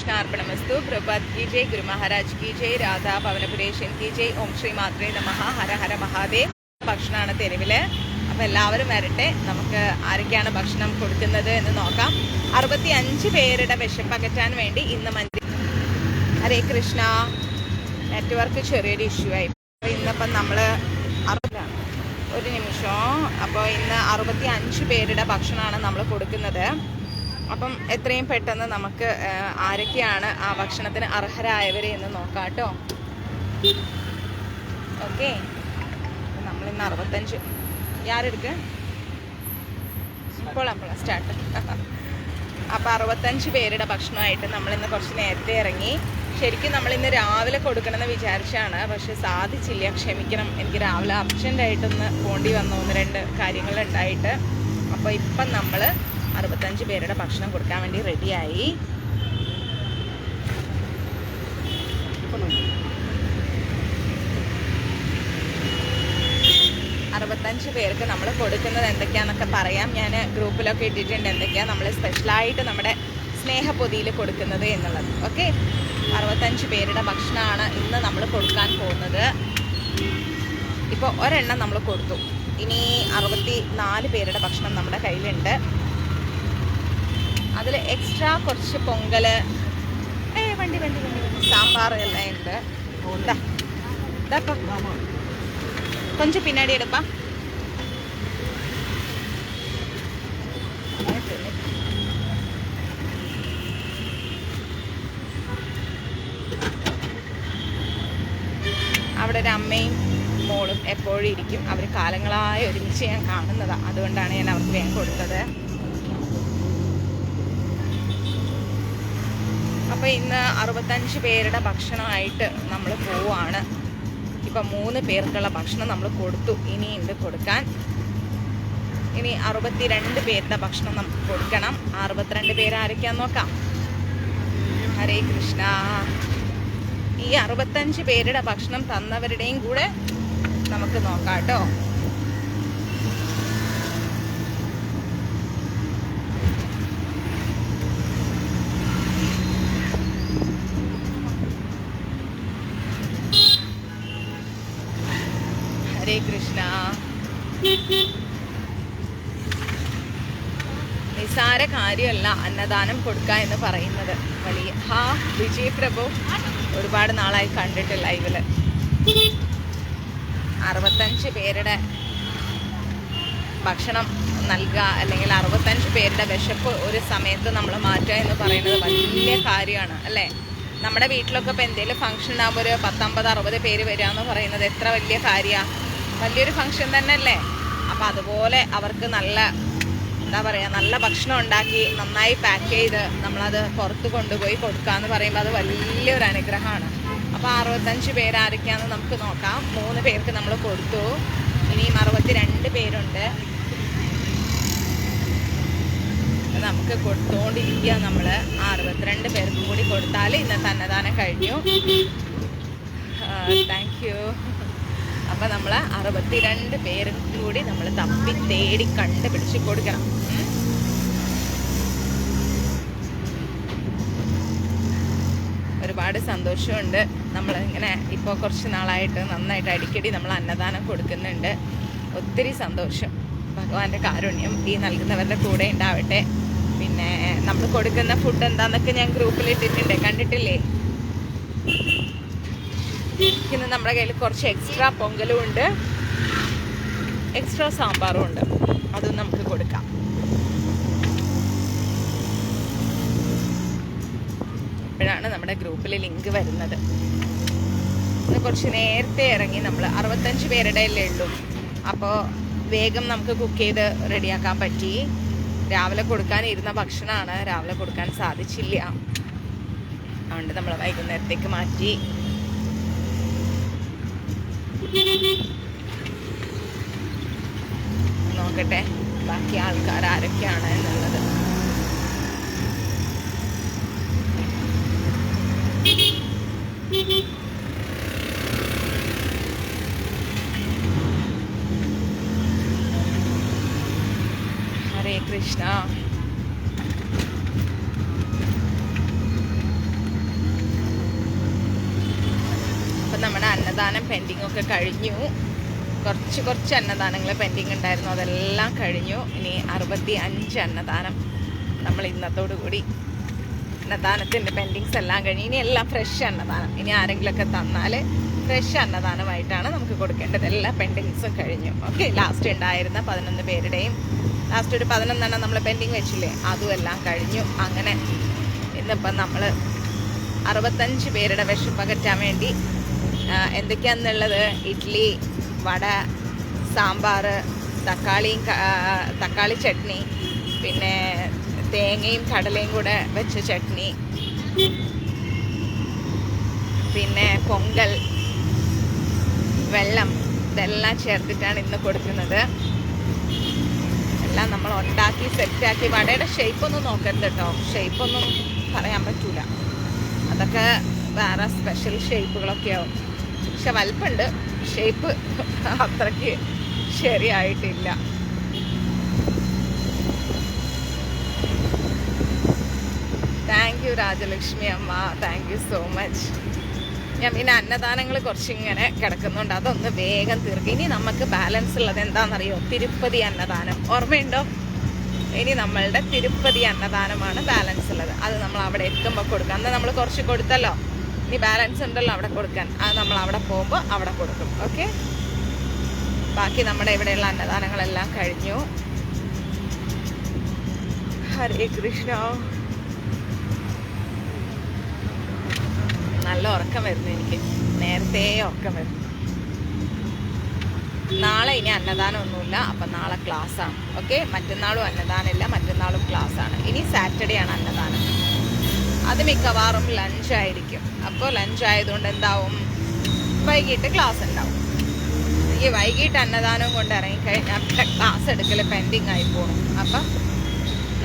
कृष्णार्पणमस्तु। प्रभात की जय, गुरु महाराज की जय, राधा ഭവനപുരേശൻ की जय, ഓം ശ്രീ മാത്രേ നമഃ, ഹര ഹര മഹാദേവ്. ഭക്ഷണമാണ് തെരുവിൽ. അപ്പോൾ എല്ലാവരും വരട്ടെ. നമുക്ക് ആരൊക്കെയാണ് ഭക്ഷണം കൊടുക്കുന്നത് എന്ന് നോക്കാം. 65 പേരുടെ വിശപ്പകറ്റാൻ വേണ്ടി ഇന്ന് ഹരേ കൃഷ്ണ. നെറ്റ്വർക്ക് ചെറിയൊരു ഇഷ്യൂ ആയി. അപ്പോൾ ഇന്നിപ്പം നമ്മൾ ഒരു നിമിഷം. അപ്പോൾ ഇന്ന് 65 പേരുടെ ഭക്ഷണമാണ് നമ്മൾ കൊടുക്കുന്നത്. അപ്പം എത്രയും പെട്ടെന്ന് നമുക്ക് ആരൊക്കെയാണ് ആ ഭക്ഷണത്തിന് അർഹരായവർ എന്ന് നോക്കാം കേട്ടോ. ഓക്കെ, നമ്മളിന്ന് 65 യാരെടുക്ക് ഇപ്പോൾ സ്റ്റാർട്ട്. അപ്പോൾ 65 പേരുടെ ഭക്ഷണമായിട്ട് നമ്മളിന്ന് കുറച്ച് നേരത്തെ ഇറങ്ങി. ശരിക്കും നമ്മളിന്ന് രാവിലെ കൊടുക്കണമെന്ന് വിചാരിച്ചാണ്, പക്ഷെ സാധിച്ചില്ല. ക്ഷമിക്കണം, എനിക്ക് രാവിലെ അർജൻറ്റായിട്ടൊന്ന് പോണ്ടി വന്നു, 1-2 കാര്യങ്ങളുണ്ടായിട്ട്. അപ്പോൾ ഇപ്പം നമ്മൾ 65 പേരുടെ ഭക്ഷണം കൊടുക്കാൻ വേണ്ടി റെഡിയായി. പേർക്ക് നമ്മൾ കൊടുക്കുന്നത് എന്തൊക്കെയാണെന്നൊക്കെ പറയാം. ഞാൻ ഗ്രൂപ്പിലൊക്കെ ഇട്ടിട്ടുണ്ട് എന്തൊക്കെയാണ് നമ്മൾ സ്പെഷ്യലായിട്ട് നമ്മുടെ സ്നേഹപ്പൊതിയിൽ കൊടുക്കുന്നത് എന്നുള്ളത്. ഓക്കെ, 65 പേരുടെ ഭക്ഷണമാണ് ഇന്ന് നമ്മൾ കൊടുക്കാൻ പോകുന്നത്. ഇപ്പോൾ ഒരെണ്ണം നമ്മൾ കൊടുത്തു. ഇനി 64 പേരുടെ ഭക്ഷണം നമ്മുടെ കയ്യിലുണ്ട്. അതിൽ എക്സ്ട്രാ കുറച്ച് പൊങ്കൽ, വണ്ടി സാമ്പാർ എല്ലാം ഉണ്ട്. கொஞ்சம் பின்னாடி எடுப்பா. അവിടെ ഒരു അമ്മയും മോളും എപ്പോഴും ഇരിക്കും. അവർ കാലങ്ങളായി ഒരുമിച്ച് ഞാൻ കാണുന്നതാണ്. അതുകൊണ്ടാണ് ഞാൻ അവർക്ക് വേഗം കൊടുത്തത്. അപ്പോൾ ഇന്ന് 65 പേരുടെ ഭക്ഷണമായിട്ട് നമ്മൾ പോവാണ്. ഇപ്പം 3 പേർക്കുള്ള ഭക്ഷണം നമ്മൾ കൊടുത്തു. ഇനിയുണ്ട് കൊടുക്കാൻ. ഇനി 62 പേരുടെ ഭക്ഷണം നമുക്ക് കൊടുക്കണം. 62 പേര് ആരൊക്കെയാന്ന് നോക്കാം. ഹരേ കൃഷ്ണ. ഈ 65 പേരുടെ ഭക്ഷണം തന്നവരുടെയും കൂടെ നമുക്ക് നോക്കാം കേട്ടോ. ഹരേ കൃഷ്ണ. നിസാര കാര്യമല്ല അന്നദാനം കൊടുക്കുക എന്ന് പറയുന്നത്. വലിയ വിജയ് പ്രഭു, ഒരുപാട് നാളായി കണ്ടിട്ട് ലൈവില്. 65 പേരുടെ ഭക്ഷണം നൽകുക, അല്ലെങ്കിൽ 65 പേരുടെ വിശപ്പ് ഒരു സമയത്ത് നമ്മൾ മാറ്റുക എന്ന് പറയുന്നത് വലിയ കാര്യമാണ് അല്ലേ. നമ്മുടെ വീട്ടിലൊക്കെ ഇപ്പോൾ എന്തെങ്കിലും ഫംഗ്ഷൻ ആകുമ്പോൾ ഒരു 50-60 പേര് വരിക എന്ന് പറയുന്നത് എത്ര വലിയ കാര്യമാണ്. വലിയൊരു ഫംഗ്ഷൻ തന്നെ അല്ലേ. അപ്പോൾ അതുപോലെ അവർക്ക് നല്ല നല്ല ഭക്ഷണം ഉണ്ടാക്കി നന്നായി പാക്ക് ചെയ്ത് നമ്മളത് പുറത്ത് കൊണ്ടുപോയി കൊടുക്കുക എന്ന് പറയുമ്പോൾ അത് വലിയൊരു അനുഗ്രഹമാണ്. അപ്പോൾ 65 പേര് ആരൊക്കെയാണെന്ന് നമുക്ക് നോക്കാം. 3 പേർക്ക് നമ്മൾ കൊടുത്തു. ഇനിയും 62 പേരുണ്ട്. നമുക്ക് കൊടുത്തുകൊണ്ടിരിക്കുക. നമ്മൾ 62 പേർക്കും കൂടി കൊടുത്താൽ ഇന്നത്തെ അന്നദാനം കഴിഞ്ഞു. Thank you. അപ്പം നമ്മൾ 62 പേർക്കും കൂടി നമ്മൾ തപ്പി തേടി കണ്ടുപിടിച്ച് കൊടുക്കണം. ഒരുപാട് സന്തോഷമുണ്ട്. നമ്മൾ ഇങ്ങനെ ഇപ്പോൾ കുറച്ച് നാളായിട്ട് നന്നായിട്ട് അടിക്കടി നമ്മൾ അന്നദാനം കൊടുക്കുന്നുണ്ട്. ഒത്തിരി സന്തോഷം. ഭഗവാന്റെ കാരുണ്യം ഈ നൽകുന്നവരുടെ കൂടെ ഉണ്ടാവട്ടെ. പിന്നെ നമ്മൾ കൊടുക്കുന്ന ഫുഡ് എന്താണെന്നൊക്കെ ഞാൻ ഗ്രൂപ്പിൽ ഇട്ടിട്ടുണ്ട്, കണ്ടിട്ടില്ലേ? ഇന്ന് നമ്മുടെ കയ്യിൽ കുറച്ച് എക്സ്ട്രാ പൊങ്കലും ഉണ്ട്, എക്സ്ട്രാ സാമ്പാറും ഉണ്ട്. അതും നമുക്ക് കൊടുക്കാം. ഇപ്പോഴാണ് നമ്മുടെ ഗ്രൂപ്പിൽ ലിങ്ക് വരുന്നത്. ഇന്ന് കുറച്ച് നേരത്തെ ഇറങ്ങി. നമ്മൾ 65 പേരുടെ അല്ലേ ഉള്ളൂ. അപ്പോൾ വേഗം നമുക്ക് കുക്ക് ചെയ്ത് റെഡിയാക്കാൻ പറ്റി. രാവിലെ കൊടുക്കാനിരുന്ന ഭക്ഷണമാണ്, രാവിലെ കൊടുക്കാൻ സാധിച്ചില്ല. അതുകൊണ്ട് നമ്മൾ വൈകുന്നേരത്തേക്ക് മാറ്റി. നോക്കട്ടെ ബാക്കി ആൾക്കാർ ആരൊക്കെയാണ് എന്നുള്ളത്. ഹരേ കൃഷ്ണ. നമ്മുടെ അന്നദാനം പെൻഡിങ് ഒക്കെ കഴിഞ്ഞു. കുറച്ച് അന്നദാനങ്ങൾ പെൻഡിങ് ഉണ്ടായിരുന്നു, അതെല്ലാം കഴിഞ്ഞു. ഇനി 65 അന്നദാനം നമ്മൾ ഇന്നത്തോടു കൂടി അന്നദാനത്തിൻ്റെ പെൻഡിങ്സ് എല്ലാം കഴിഞ്ഞു. ഇനി എല്ലാം ഫ്രഷ് അന്നദാനം. ഇനി ആരെങ്കിലുമൊക്കെ തന്നാൽ ഫ്രഷ് അന്നദാനമായിട്ടാണ് നമുക്ക് കൊടുക്കേണ്ടത്. എല്ലാ പെൻഡിങ്സും കഴിഞ്ഞു. ഓക്കെ, ലാസ്റ്റ് ഉണ്ടായിരുന്ന 11 പേരുടെയും ലാസ്റ്റ് ഒരു 11 നമ്മൾ പെൻഡിങ് വെച്ചില്ലേ, അതും എല്ലാം കഴിഞ്ഞു. അങ്ങനെ ഇന്നിപ്പം നമ്മൾ 65 പേരുടെ വിശപ്പകറ്റാൻ വേണ്ടി എന്തൊക്കെയാണെന്നുള്ളത്, ഇഡ്ഡലി, വട, സാമ്പാർ, തക്കാളി ചട്നി, പിന്നെ തേങ്ങയും കടലയും കൂടെ വെച്ച ചട്നി, പിന്നെ പൊങ്കൽ, വെള്ളം, ഇതെല്ലാം ചേർത്തിട്ടാണ് ഇന്ന് കൊടുക്കുന്നത്. എല്ലാം നമ്മൾ ഉണ്ടാക്കി സെറ്റാക്കി. വടയുടെ ഷേപ്പൊന്നും നോക്കരുത് കേട്ടോ, ഷേപ്പൊന്നും പറയാൻ പറ്റൂല. അതൊക്കെ വേറെ സ്പെഷ്യൽ ഷേപ്പുകളൊക്കെ ആവും. പക്ഷെ വലുപ്പുണ്ട്, ഷേപ്പ് അത്രയ്ക്ക് ശരിയായിട്ടില്ല. താങ്ക് യു രാജലക്ഷ്മി അമ്മ, താങ്ക് യു സോ മച്ച്. ഞാൻ പിന്നെ അന്നദാനങ്ങൾ കുറച്ചിങ്ങനെ കിടക്കുന്നുണ്ട്, അതൊന്ന് വേഗം തീർക്കും. ഇനി നമുക്ക് ബാലൻസ് ഉള്ളത് എന്താണെന്നറിയോ? തിരുപ്പതി അന്നദാനം. ഓർമ്മയുണ്ടോ? ഇനി നമ്മളുടെ തിരുപ്പതി അന്നദാനമാണ് ബാലൻസ് ഉള്ളത്. അത് നമ്മൾ അവിടെ എത്തുമ്പോൾ കൊടുക്കാം. അന്ന് നമ്മൾ കുറച്ച് കൊടുത്തല്ലോ, ഇനി ബാലൻസ് ഉണ്ടല്ലോ അവിടെ കൊടുക്കാൻ. അത് നമ്മൾ അവിടെ പോകുമ്പോൾ അവിടെ കൊടുക്കും. ഓക്കെ, ബാക്കി നമ്മുടെ ഇവിടെയുള്ള അന്നദാനങ്ങളെല്ലാം കഴിഞ്ഞു. ഹരേ കൃഷ്ണ. നല്ല ഉറക്കം വരുന്നു എനിക്ക്, നേരത്തെ ഉറക്കം വരുന്നു. നാളെ ഇനി അന്നദാനം ഒന്നുമില്ല, അപ്പം നാളെ ക്ലാസ്സാണ്. ഓക്കെ, മറ്റന്നാളും അന്നദാനമില്ല, മറ്റന്നാളും ക്ലാസ്സാണ്. ഇനി സാറ്റർഡേ ആണ് അന്നദാനം. അത് മിക്കവാറും ലഞ്ചായിരിക്കും. അപ്പോൾ ലഞ്ച് ആയതുകൊണ്ട് എന്താവും, വൈകിട്ട് ക്ലാസ് ഉണ്ടാവും. ഈ വൈകിട്ട് അന്നദാനവും കൊണ്ട് ഇറങ്ങിക്കഴിഞ്ഞാൽ പിന്നെ ക്ലാസ് എടുക്കൽ പെൻഡിങ് ആയി പോകും. അപ്പം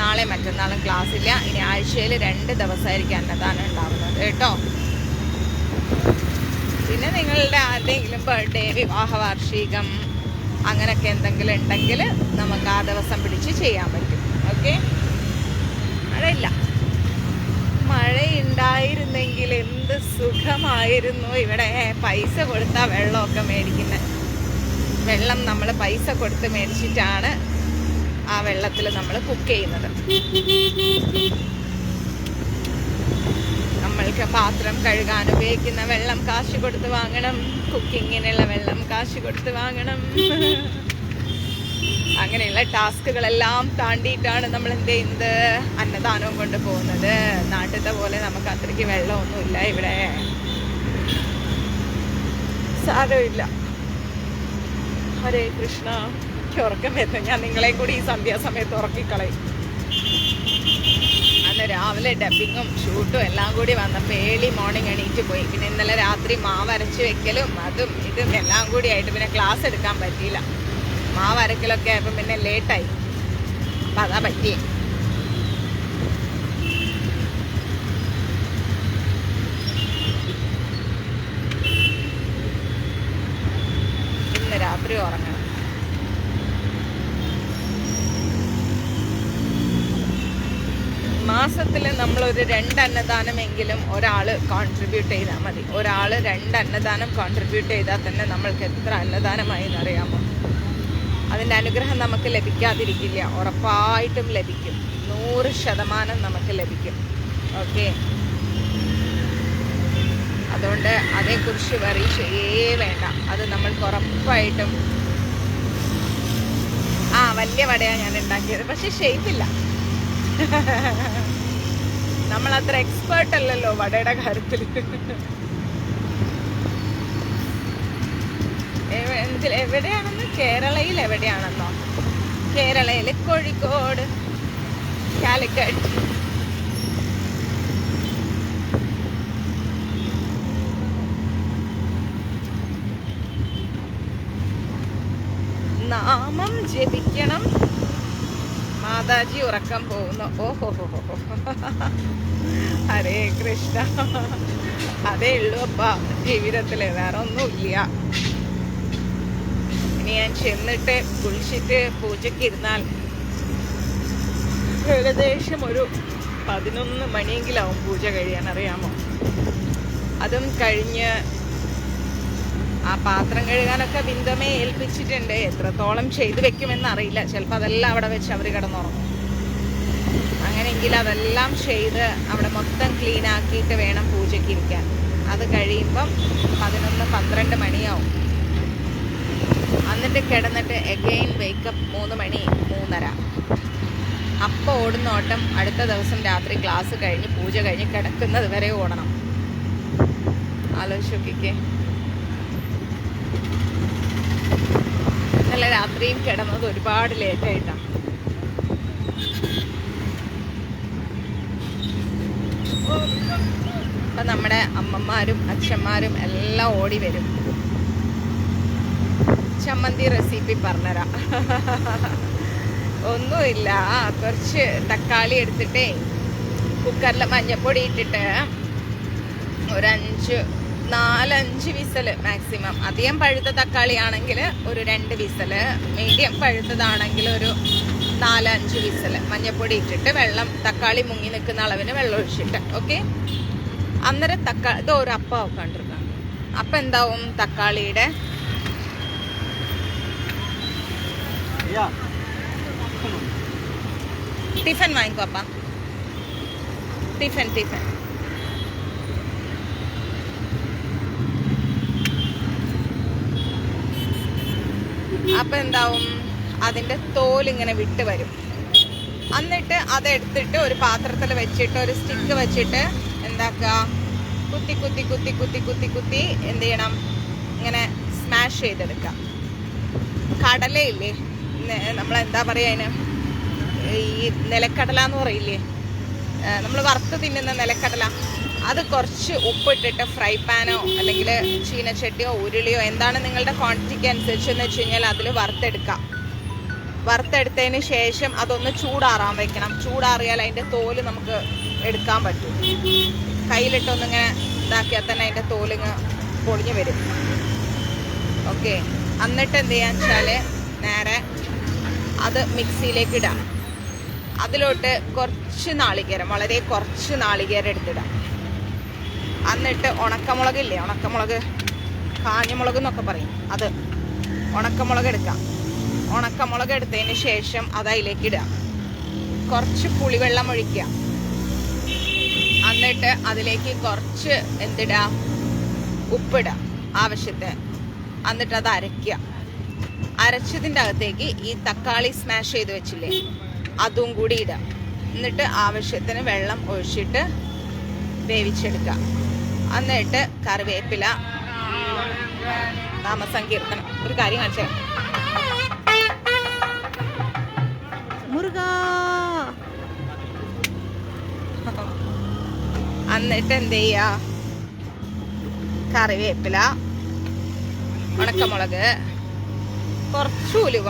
നാളെ മറ്റന്നാളും ക്ലാസ് ഇല്ല. ഇനി ആഴ്ചയിൽ 2 ദിവസമായിരിക്കും അന്നദാനം ഉണ്ടാവുന്നത് കേട്ടോ. പിന്നെ നിങ്ങളുടെ ആരുടെയെങ്കിലും ബർത്ത്ഡേ, വിവാഹ വാർഷികം, അങ്ങനെയൊക്കെ എന്തെങ്കിലും ഉണ്ടെങ്കിൽ നമുക്ക് ആ ദിവസം പിടിച്ച് ചെയ്യാൻ പറ്റും. ഓക്കെ, മഴയില്ല. മഴയുണ്ടായിരുന്നെങ്കിൽ എന്ത് സുഖമായിരുന്നു. ഇവിടെ പൈസ കൊടുത്താൽ വെള്ളമൊക്കെ മേടിക്കുന്നത്. വെള്ളം നമ്മൾ പൈസ കൊടുത്ത് മേടിച്ചിട്ടാണ് ആ വെള്ളത്തിൽ നമ്മൾ കുക്ക് ചെയ്യുന്നത്. നമ്മൾക്ക് പാത്രം കഴുകാൻ ഉപയോഗിക്കുന്ന വെള്ളം കാശ് കൊടുത്ത് വാങ്ങണം, കുക്കിങ്ങിനുള്ള വെള്ളം കാശ് കൊടുത്ത് വാങ്ങണം. അങ്ങനെയുള്ള ടാസ്കുകളെല്ലാം താണ്ടിയിട്ടാണ് നമ്മൾ എന്ത് ചെയ്യുന്നത്, അന്നദാനവും കൊണ്ട് പോകുന്നത്. നാട്ടിലത്തെ പോലെ നമുക്ക് അത്രയ്ക്ക് വെള്ളമൊന്നുമില്ല ഇവിടെ. സാരമില്ല. ഹരേ കൃഷ്ണ. ഉറക്കം വരുന്നു. ഞാൻ നിങ്ങളെ കൂടി ഈ സന്ധ്യാസമയത്ത് ഉറക്കിക്കളയും. അന്ന് രാവിലെ ഡബിങ്ങും ഷൂട്ടും എല്ലാം കൂടി വന്നപ്പോൾ ഏർലി മോർണിംഗ് എണീറ്റ് പോയി. പിന്നെ ഇന്നലെ രാത്രി മാവ് അരച്ച് വെക്കലും അതും ഇതും എല്ലാം കൂടി ആയിട്ട് പിന്നെ ക്ലാസ് എടുക്കാൻ പറ്റിയില്ല. മാവ് അരക്കലൊക്കെ ആയപ്പോൾ പിന്നെ ലേറ്റായി. അപ്പം അതാ പറ്റിയേ. ഇന്ന് രാത്രി ഉറങ്ങണം. മാസത്തിൽ നമ്മളൊരു 2 അന്നദാനമെങ്കിലും ഒരാൾ കോൺട്രിബ്യൂട്ട് ചെയ്താൽ മതി. ഒരാൾ 2 അന്നദാനം കോൺട്രിബ്യൂട്ട് ചെയ്താൽ തന്നെ നമ്മൾക്ക് എത്ര അന്നദാനമായി എന്നറിയാമോ? അതിൻ്റെ അനുഗ്രഹം നമുക്ക് ലഭിക്കാതിരിക്കില്ല, ഉറപ്പായിട്ടും ലഭിക്കും. 100% നമുക്ക് ലഭിക്കും. ഓക്കെ, അതുകൊണ്ട് അതേക്കുറിച്ച് വറി ചെയ്യേ വേണ്ട. അത് നമ്മൾക്ക് ഉറപ്പായിട്ടും. വലിയ വടയാണ് ഞാൻ ഉണ്ടാക്കിയത്, പക്ഷെ ഷേപ്പില്ല. നമ്മളത്ര എക്സ്പേർട്ട് അല്ലല്ലോ വടയുടെ കാര്യത്തിൽ. എവിടെയാണെന്ന്, കേരളയിൽ എവിടെയാണെന്നോ? കേരളയിൽ കോഴിക്കോട്, കാലിക്കറ്റ്. നാമം ജപിക്കണം. മാതാജി ഉറക്കം പോകുന്നു. ഓഹോ, ഹരേ കൃഷ്ണ. അതേ ഉള്ളൂ അപ്പ ജീവിതത്തിൽ, വേറെ ഒന്നുമില്ല. ഇനി ഞാൻ ചെന്നിട്ട് കുളിച്ചിട്ട് പൂജയ്ക്ക് ഇരുന്നാൽ ഏകദേശം ഒരു 11 മണിയെങ്കിലാവും പൂജ കഴിയാൻ, അറിയാമോ? അതും കഴിഞ്ഞ് ആ പാത്രം കഴുകാനൊക്കെ ബിന്ദുമേ ഏൽപ്പിച്ചിട്ടുണ്ട്. എത്രത്തോളം ചെയ്തു വെക്കുമെന്ന് അറിയില്ല. ചിലപ്പോൾ അതെല്ലാം അവിടെ വെച്ച് അവർ കിടന്നുറങ്ങും. അങ്ങനെയെങ്കിൽ അതെല്ലാം ചെയ്ത് അവിടെ മൊത്തം ക്ലീൻ ആക്കിയിട്ട് വേണം പൂജയ്ക്ക് ഇരിക്കാൻ. അത് കഴിയുമ്പം 11-12 മണിയാവും. എന്നിട്ട് കിടന്നിട്ട് എഗെയിൻ വേക്കപ്പ് 3 മണി 3:30. അപ്പോൾ ഓടുന്ന ഓട്ടം അടുത്ത ദിവസം രാത്രി ക്ലാസ് കഴിഞ്ഞ് പൂജ കഴിഞ്ഞ് കിടക്കുന്നത് വരെ ഓടണം. ആലോചിച്ച് നോക്കിക്കേ. ഇന്നലെ രാത്രിയും കിടന്നത് ഒരുപാട് ലേറ്റായിട്ടാണ്. അപ്പം നമ്മുടെ അമ്മമാരും അച്ഛന്മാരും എല്ലാം ഓടി വരും. ചമ്മന്തി റെസിപ്പി പറഞ്ഞുതരാം. ഒന്നുമില്ല, കുറച്ച് തക്കാളി എടുത്തിട്ടേ കുക്കറിൽ മഞ്ഞപ്പൊടി ഇട്ടിട്ട് ഒരു 4-5 വിസൽ മാക്സിമം. അധികം പഴുത്ത തക്കാളി ആണെങ്കിൽ ഒരു 2 വിസല്, മീഡിയം പഴുത്തതാണെങ്കിൽ ഒരു 4-5 വിസല് മഞ്ഞപ്പൊടി ഇട്ടിട്ട് വെള്ളം തക്കാളി മുങ്ങി നിൽക്കുന്ന അളവിന് വെള്ളം ഒഴിച്ചിട്ട്. ഓക്കെ, അന്നേരം തക്കാളി ഇത് ഒരു അപ്പം കണ്ടിരിക്കാം. അപ്പം എന്താവും, തക്കാളിയുടെ ടിഫൻ വാങ്ങിക്കോ അപ്പ, ടിഫൻ. അപ്പം എന്താവും, അതിൻ്റെ തോലിങ്ങനെ വിട്ട് വരും. എന്നിട്ട് അതെടുത്തിട്ട് ഒരു പാത്രത്തിൽ വെച്ചിട്ട് ഒരു സ്റ്റിക്ക് വെച്ചിട്ട് എന്താക്കുക, കുത്തി എന്ത് ചെയ്യണം, ഇങ്ങനെ സ്മാഷ് ചെയ്തെടുക്കുക. കടലയില്ലേ, നമ്മളെന്താ പറയുക അതിന്, ഈ നിലക്കടല എന്ന് പറയില്ലേ, നമ്മൾ വറുത്ത് തിന്നുന്ന നിലക്കടല, അത് കുറച്ച് ഉപ്പിട്ടിട്ട് ഫ്രൈ പാനോ അല്ലെങ്കിൽ ചീനച്ചട്ടിയോ ഉരുളിയോ എന്താണ് നിങ്ങളുടെ ക്വാണ്ടിറ്റിക്ക് അനുസരിച്ചെന്ന് വെച്ച് കഴിഞ്ഞാൽ അതിൽ വറുത്തെടുക്കാം. വറുത്തെടുത്തതിന് ശേഷം അതൊന്ന് ചൂടാറാൻ വെക്കണം. ചൂടാറിയാൽ അതിൻ്റെ തോല് നമുക്ക് എടുക്കാൻ പറ്റും. കയ്യിലിട്ടൊന്നിങ്ങനെ ഇതാക്കിയാൽ തന്നെ അതിൻ്റെ തോലിങ്ങ് പൊളിഞ്ഞു വരും. ഓക്കെ, എന്നിട്ട് എന്ത് ചെയ്യാന്ന് വെച്ചാൽ നേരെ അത് മിക്സിയിലേക്ക് ഇടാം. അതിലോട്ട് കുറച്ച് നാളികേരം, വളരെ കുറച്ച് നാളികേരം എടുത്തിടാം. എന്നിട്ട് ഉണക്കമുളകില്ലേ, ഉണക്കമുളക്, കാഞ്ഞമുളക് എന്നൊക്കെ പറയും, അത് ഉണക്കമുളക് എടുക്കാം. ഉണക്കമുളക് എടുത്തതിന് ശേഷം അത് അതിലേക്ക് ഇടുക. കുറച്ച് പുളിവെള്ളം ഒഴിക്കുക. എന്നിട്ട് അതിലേക്ക് കുറച്ച് എന്തിടുക, ഉപ്പിടുക ആവശ്യത്തിന്. എന്നിട്ട് അത് അരയ്ക്കുക. അരച്ചതിൻ്റെ അകത്തേക്ക് ഈ തക്കാളി സ്മാഷ് ചെയ്ത് വെച്ചില്ലേ അതും കൂടി ഇടുക. എന്നിട്ട് ആവശ്യത്തിന് വെള്ളം ഒഴിച്ചിട്ട് വേവിച്ചെടുക്കുക. എന്നിട്ട് കറിവേപ്പില, നാമസങ്കീർത്തനം. ഒരു കാര്യം കാണിച്ചേ, മുരുക. എന്നിട്ട് എന്ത് ചെയ്യുക, കറിവേപ്പില, ഉണക്കമുളക്, കുറച്ച് ഉലുവ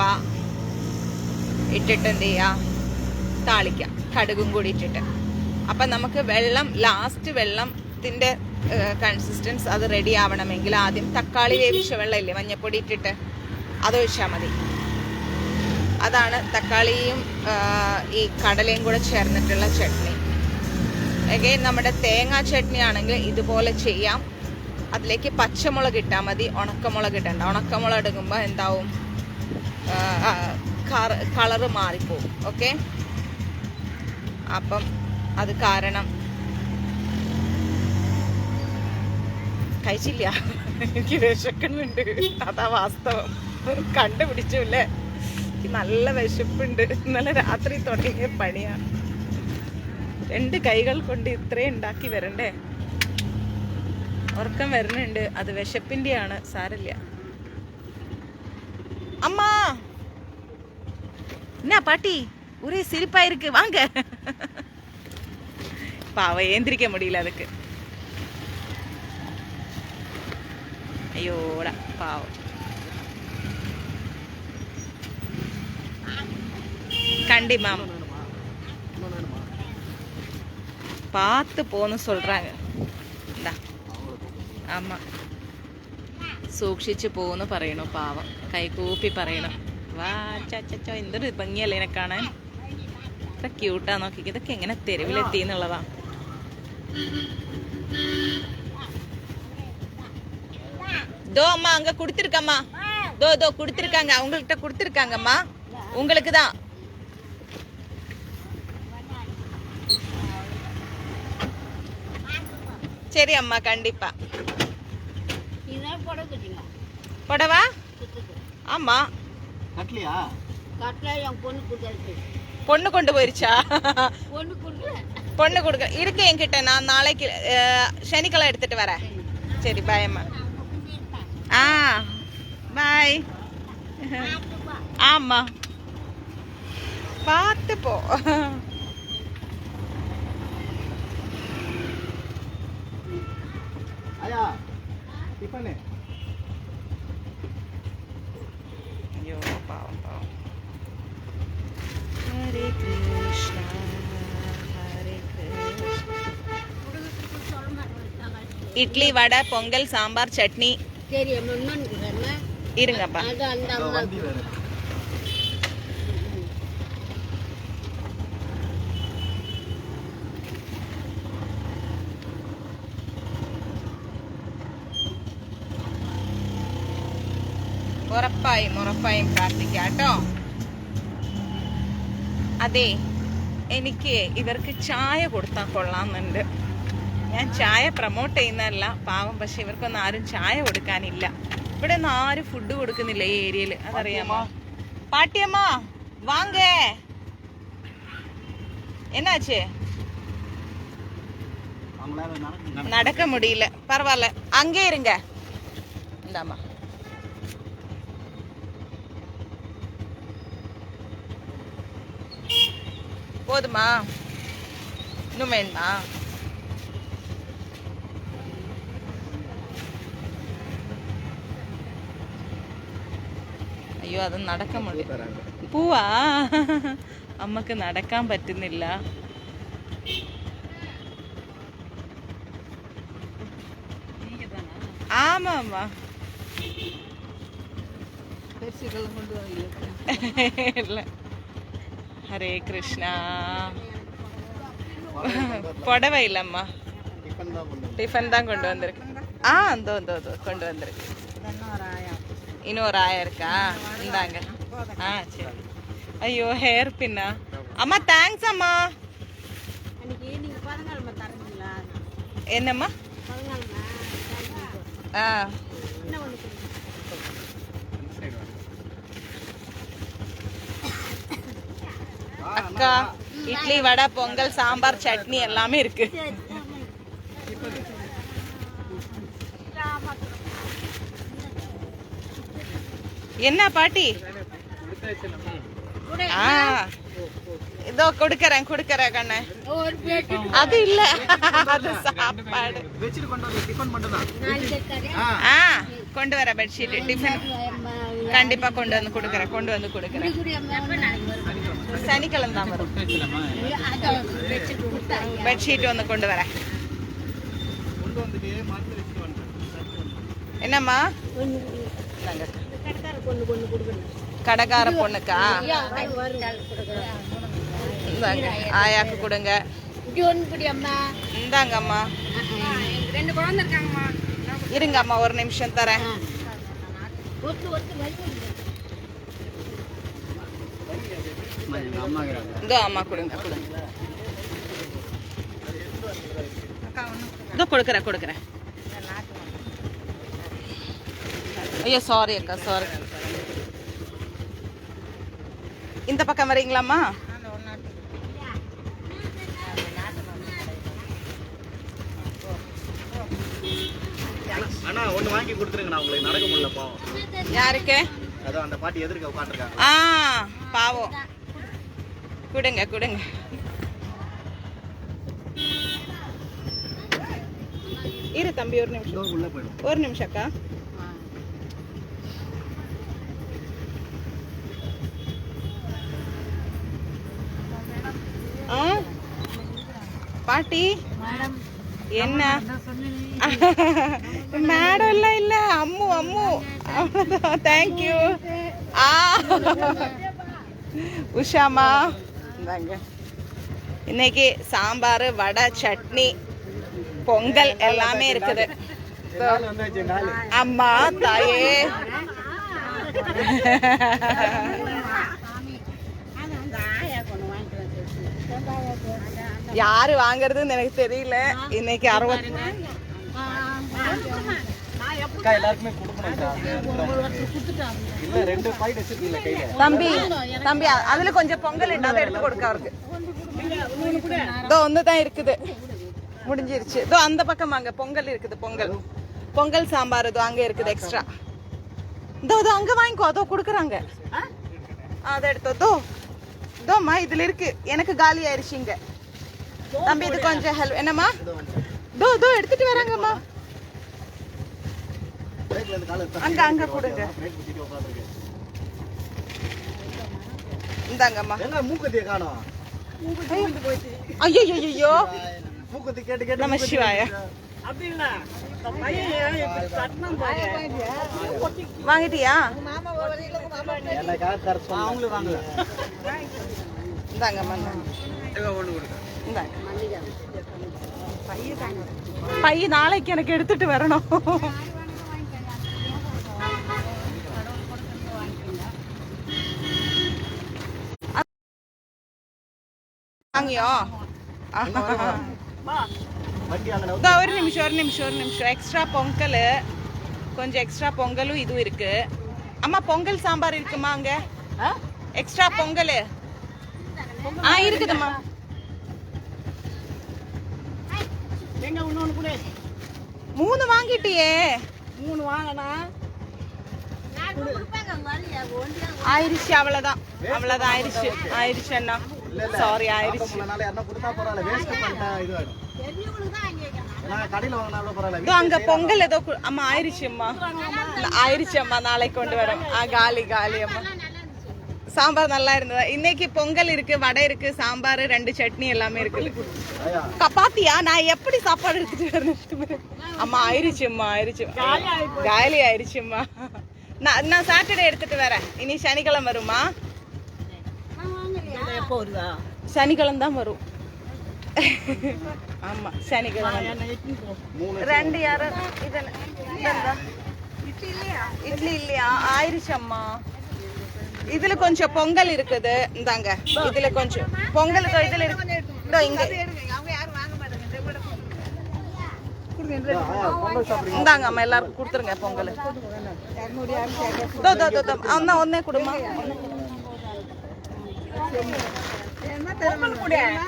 ഇട്ടിട്ട് എന്ത് ചെയ്യുക, താളിക്കുക, കടുകും കൂടി ഇട്ടിട്ട്. അപ്പം നമുക്ക് വെള്ളം, ലാസ്റ്റ് വെള്ളത്തിൻ്റെ കൺസിസ്റ്റൻസ് അത് റെഡി ആവണമെങ്കിൽ ആദ്യം തക്കാളി വേവിച്ച വെള്ളമില്ലേ മഞ്ഞപ്പൊടി ഇട്ടിട്ട് അതൊഴിച്ചാൽ മതി. അതാണ് തക്കാളിയും ഈ കടലയും കൂടെ ചേർന്നിട്ടുള്ള ചട്നി. അഗൈൻ നമ്മുടെ തേങ്ങാ ചട്നി ആണെങ്കിൽ ഇതുപോലെ ചെയ്യാം. അതിലേക്ക് പച്ചമുളക് ഇട്ടാൽ മതി, ഉണക്കമുളക് ഇടണ്ട. ഉണക്കമുളക് എടുക്കുമ്പോൾ എന്താവും, കളറ് മാറിപ്പോവും. ഓക്കെ, അപ്പം അത് കാരണം കഴിച്ചില്ല, എനിക്ക് വിശക്കുന്നുണ്ട്. അതാ വാസ്തവം. കണ്ടുപിടിച്ചു അല്ലേ, എനിക്ക് നല്ല വിശപ്പുണ്ട്. ഇന്നലെ രാത്രി തുടങ്ങിയ പണിയാണ്. 2 കൈകൾ കൊണ്ട് ഇത്രയും ഉണ്ടാക്കി വരണ്ടേ. ഉറക്കം വരുന്നുണ്ട്, അത് വിശപ്പിൻ്റെയാണ്, സാരമില്ല. அம்மா என்ன பாட்டி ஒரே சிரிப்பா இருக்கு, வாங்க. பாவம் ஏந்திரிக்க முடியல அதுக்கு. ஐயோடா பாவம். கண்டிப்பா பார்த்து போன்னு சொல்றாங்க. ஆமா, സൂക്ഷിച്ചു പോകുന്നു പറയണു. പാവം കൈകൂപ്പി പറയണം. വാ ചോ, എന്തൊരു ഭംഗിയല്ലേ എന്നെ കാണാൻ. ഇത്ര ക്യൂട്ടാ, നോക്കിക്ക്. ഇതൊക്കെ എങ്ങനെ തെരുവിലെത്തി എന്നുള്ളതാ. தோ அம்மா அங்க கொடுத்துருக்கம்மா, தோ தோ கொடுத்துருக்காங்க, அவங்கள்ட்ட கொடுத்துருக்காங்கம்மா, உங்களுக்கு தான். சரி அம்மா, கண்டிப்பா. புடவா? ஆமா. பொண்ணு கொண்டு போயிருச்சா? பொண்ணு கொடுக்க இருக்கு என்கிட்ட. நான் நாளைக்கு சனிக்கிழமை எடுத்துட்டு வரேன். சரி பாய் அம்மா. பாய். ஆமா, பார்த்து போ. ஐயோ பாவம் பாவம். ஹரே கிருஷ்ணா ஹரே கிருஷ்ணா. இட்லி, வடை, பொங்கல், சாம்பார், சட்னி. இருங்கப்பா. ഉറപ്പായും പ്രാർത്ഥിക്കാട്ടോ. അതെ, എനിക്ക് ഇവർക്ക് ചായ കൊടുത്താൽ കൊള്ളാമെന്നുണ്ട്. ഞാൻ ചായ പ്രൊമോട്ട് ചെയ്യുന്നതല്ല പാവം, പക്ഷെ ഇവർക്കൊന്നും ആരും ചായ കൊടുക്കാനില്ല. ഇവിടെ ഒന്നും ആരും ഫുഡ് കൊടുക്കുന്നില്ല ഈ ഏരിയയിൽ, അതറിയാമോ? പാട്ടിയമ്മ വാങ്ങ. என்னாச்சு? நடக்க முடியல. பரவாயில்ல, அங்கே இருங்க. இந்தாம்மா. போதுமா? இன்னும் வேணுமா? അയ്യോ, അത് നടക്കാൻ മുടില്ല. പൂവാ? അമ്മക്ക് നടക്കാൻ പറ്റുന്നില്ല. ആമാ അമ്മ. ഹരേ കൃഷ്ണ. புடவை இல்லம்மா, டிஃபன் தான் கொண்டு வந்திருக்கு. இந்தோ கொண்டு வந்திருக்கு. இன்னும் ஒரு 1000 இருக்கா? இந்தாங்க. சரி. ஐயோ, ஹேர் பின்னா. அம்மா தேங்க்ஸ் அம்மா. என்னம்மா? அக்கா, இட்லி, வடை, பொங்கல், சாம்பார், சட்னி எல்லாமே இருக்கு. என்ன பாட்டி? இதோ கொடுக்கறேன் கண்ணே. அது இல்ல, அது சாப்பாடு. கொண்டு வர பெட்ஷீட், டிஃபன் கண்டிப்பா கொண்டு வந்து கொடுக்கறேன். சனிக்கிழமை தான் வரும். பெட்ஷீட் வந்து கொண்டு வரேன். என்னம்மா? கடைக்கார பொண்ணுக்கா? ஆயாக்கு கொடுங்க. இந்தாங்கம்மா. 2 குழந்தை இருக்காங்கம்மா. இருங்க அம்மா, ஒரு நிமிஷம் தரேன். இதோ அம்மா கொடுங்க. இதோ கொடுக்கறேன். ஐயோ சாரி அக்கா, சாரி. இந்த பக்கம் வரீங்களாம்மா? அண்ணா ஒன்னு வாங்கி கொடுத்துருங்க. நான் உங்களுக்கு நடக்க முடியல பாவம். யாருக்கு? அதோ அந்த பாட்டி எதிர்க்க உட்கார்ந்திருக்காங்க. பாவம். கொடுங்க. இரு தம்பி, ஒரு நிமிஷம். உள்ள போய்டும். ஒரு நிமிஷம் அக்கா. பாட்டி என்ன? மேடம் இல்ல, அம்மு. தேங்க்யூ. உஷாமா. இன்னைக்கு சாம்பார், வடை, சட்னி, பொங்கல் எல்லாமே இருக்குது. அம்மா தாயே யாரு வாங்குறதுன்னு எனக்கு தெரியல. இன்னைக்கு 60 எல்லாருக்குமே தம்பி தம்பி அதுல கொஞ்சம் பொங்கல் அதை எடுத்து கொடுக்க அவருக்கு. இதோ ஒண்ணுதான் இருக்குது, முடிஞ்சிருச்சு. இதோ அந்த பக்கம் அங்க பொங்கல் இருக்குது, பொங்கல் பொங்கல் சாம்பார் இதோ அங்க இருக்குது எக்ஸ்ட்ரா. இதோ இதோ அங்க வாங்கிக்கோ, அதோ கொடுக்குறாங்க. அதை எடுத்தோ இதோம்மா இதுல இருக்கு. எனக்கு காலி ஆயிடுச்சுங்க தம்பி. இது கொஞ்சம் ஹெல்ப் என்னம்மா? இதோ இதோ எடுத்துட்டு வராங்கம்மா. அங்க அங்க கொடுங்க. இந்தாங்கம்மா. மூக்குத்திய காணோம். ஐயோ ஐயோ மூக்குத்தி கேட்டு கேட்டு நம சிவாய. வாங்கிட்டியா? அவங்களும் வாங்கல. இந்தாங்கம்மா இந்தாங்க. பைய நாளைக்கு எனக்கு எடுத்துட்டு வரணும். வாங்கியோ? ஒரு நிமிஷம் எக்ஸ்ட்ரா பொங்கல், கொஞ்சம் எக்ஸ்ட்ரா பொங்கலும் இதுவும் இருக்கு. அம்மா பொங்கல் சாம்பார் இருக்குமா அங்க? எக்ஸ்ட்ரா பொங்கல் இருக்குதும்மா. மூணு வாங்கிட்டியே. 3 வாங்கினா ஆயிடுச்சு. அவ்வளவுதான் ஆயிடுச்சு அண்ணா. சாரி ஆயிடுச்சு. அங்க பொங்கல் ஏதோ அம்மா ஆயிடுச்சு அம்மா. நாளைக்கு கொண்டு வரோம். காலி காலி அம்மா. சாம்பார் நல்லா இருந்ததா? இன்னைக்கு பொங்கல் இருக்கு, வடை இருக்கு, சாம்பார், 2 சட்னி எல்லாமே இருக்கு. பாத்தியா நான் எப்படி சாப்பாடு எடுத்துட்டு வரணும்? அம்மா ஆயிடுச்சும்மா, காலி ஆயிடுச்சும்மா. நான் சாட்டர்டே எடுத்துட்டு வரேன். இனி சனிக்கிழமை வருமா? சனிக்கிழமை தான் வரும். ஆமா சனிக்கிழமை. 2 யாரு இட்லி இல்லையா? ஆயிடுச்சு அம்மா. இதுல கொஞ்சம் பொங்கல் இருக்குது. இந்தாங்க இதுல கொஞ்சம் பொங்கல் இதுல இருக்கு. இங்க இந்தாங்க அம்மா எல்லாருக்கும் கொடுத்துருங்க பொங்கல். அண்ணா ஒன்னே கொடுமா.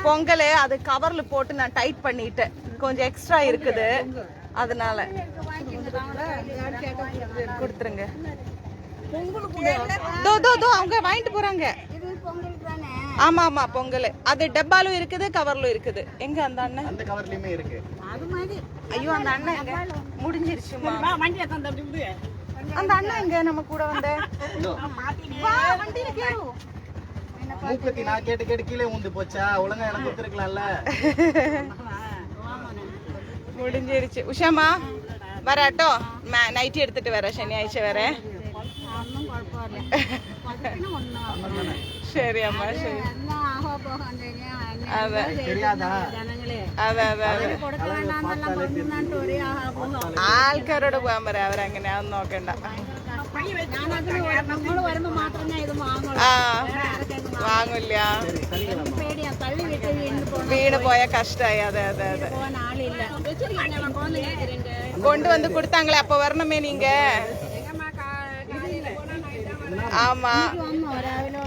பொங்கல் அது கவர்ல போட்டு நான் டைட் பண்ணிட்டேன். கொஞ்சம் எக்ஸ்ட்ரா இருக்குது அதனால கொடுத்துருங்க. அவங்க வாங்கிட்டு போறாங்க. ஆமா ஆமா பொங்கல் அது டப்பாலும் இருக்குது, கவர்லும் இருக்குது. எங்க அந்த அண்ணன்? அந்த கவர்லயுமே இருக்கு. ஐயோ அந்த அண்ணன் எங்க? முடிஞ்சிருச்சுமா. அந்த அண்ணன் எங்க நம்ம கூட வந்த? மூக்குத்தி நான் கேட்டு கேட்டு கீழே ஊந்து போச்சா? ஒழுங்கா எனக்கு கொடுத்துருக்கலாம்ல. முடிஞ்சிருச்சு. உஷாமா வராட்டோ நைட்டி எடுத்துட்டு வர. சனியாഴ്ച வர. சரி அம்மா சரி. ആൾക്കാരോട് പോകാൻ പറയാം. അവരങ്ങനെ അതൊന്നും നോക്കണ്ട. വാങ്ങില്ല. വീണ് പോയ കഷ്ടായി. അതെ അതെ അതെ കൊണ്ടുവന്ന് കൊടുത്താங்களே அப்ப வரணுமே நீங்க. ആമാ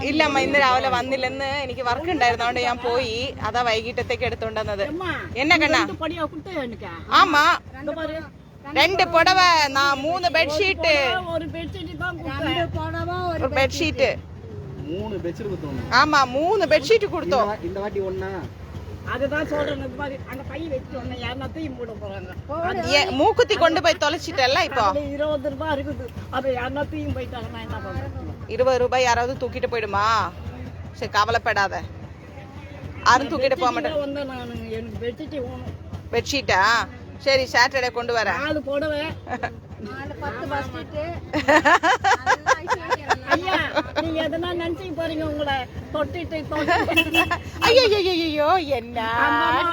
ഇല്ലമ്മ ഇന്ന് രാവിലെ വന്നില്ലെന്ന് എനിക്ക് വർക്ക് ഉണ്ടായിരുന്നു. അതുകൊണ്ട് ഞാൻ പോയി. അതാ വൈകിട്ടത്തേക്ക് എടുത്തോണ്ടത്. എന്നാ കണ്ണാ? ആമാ 2 புடவை, 3 பெட்ஷீட், ஒரு பெட்ஷீட் 3 பெட்ஷீட் கொடுத்தோம். ஆமா 3 பெட்ஷீட் கொடுத்தோம். இந்த வாட்டி ஒண்ணா அதுதான் சொல்றேன். இந்த மாதிரி அந்த பை வெச்சு ஒண்ணு யாரத்தையும் போட போறாங்க. மூக்குத்தி கொண்டு போய் தொலைச்சிட்டல்ல. இப்போ 20 ரூபாய் இருக்குது. அது யாரத்தையும் போயிட்டாங்க. நான் என்ன பண்றேன்? 20 ரூபாய் யாராவது தூக்கிட்டு போயிடுமா? சரி கவலைப்படாத. யாரும் தூக்கிட்டு போக மாட்டேன். வந்து நான் எனக்கு பெட்ஷீட் வேணும். பெட்ஷீட்டா? சரி சாட்டர்டே கொண்டு வரேன். 4 போடுவேன். 4 10 பஸ்கெட். ஐயா நீங்க எதனா நினைச்சு போறீங்க உங்களை தொட்டிட்டு ஐயோ ஐயோ என்ன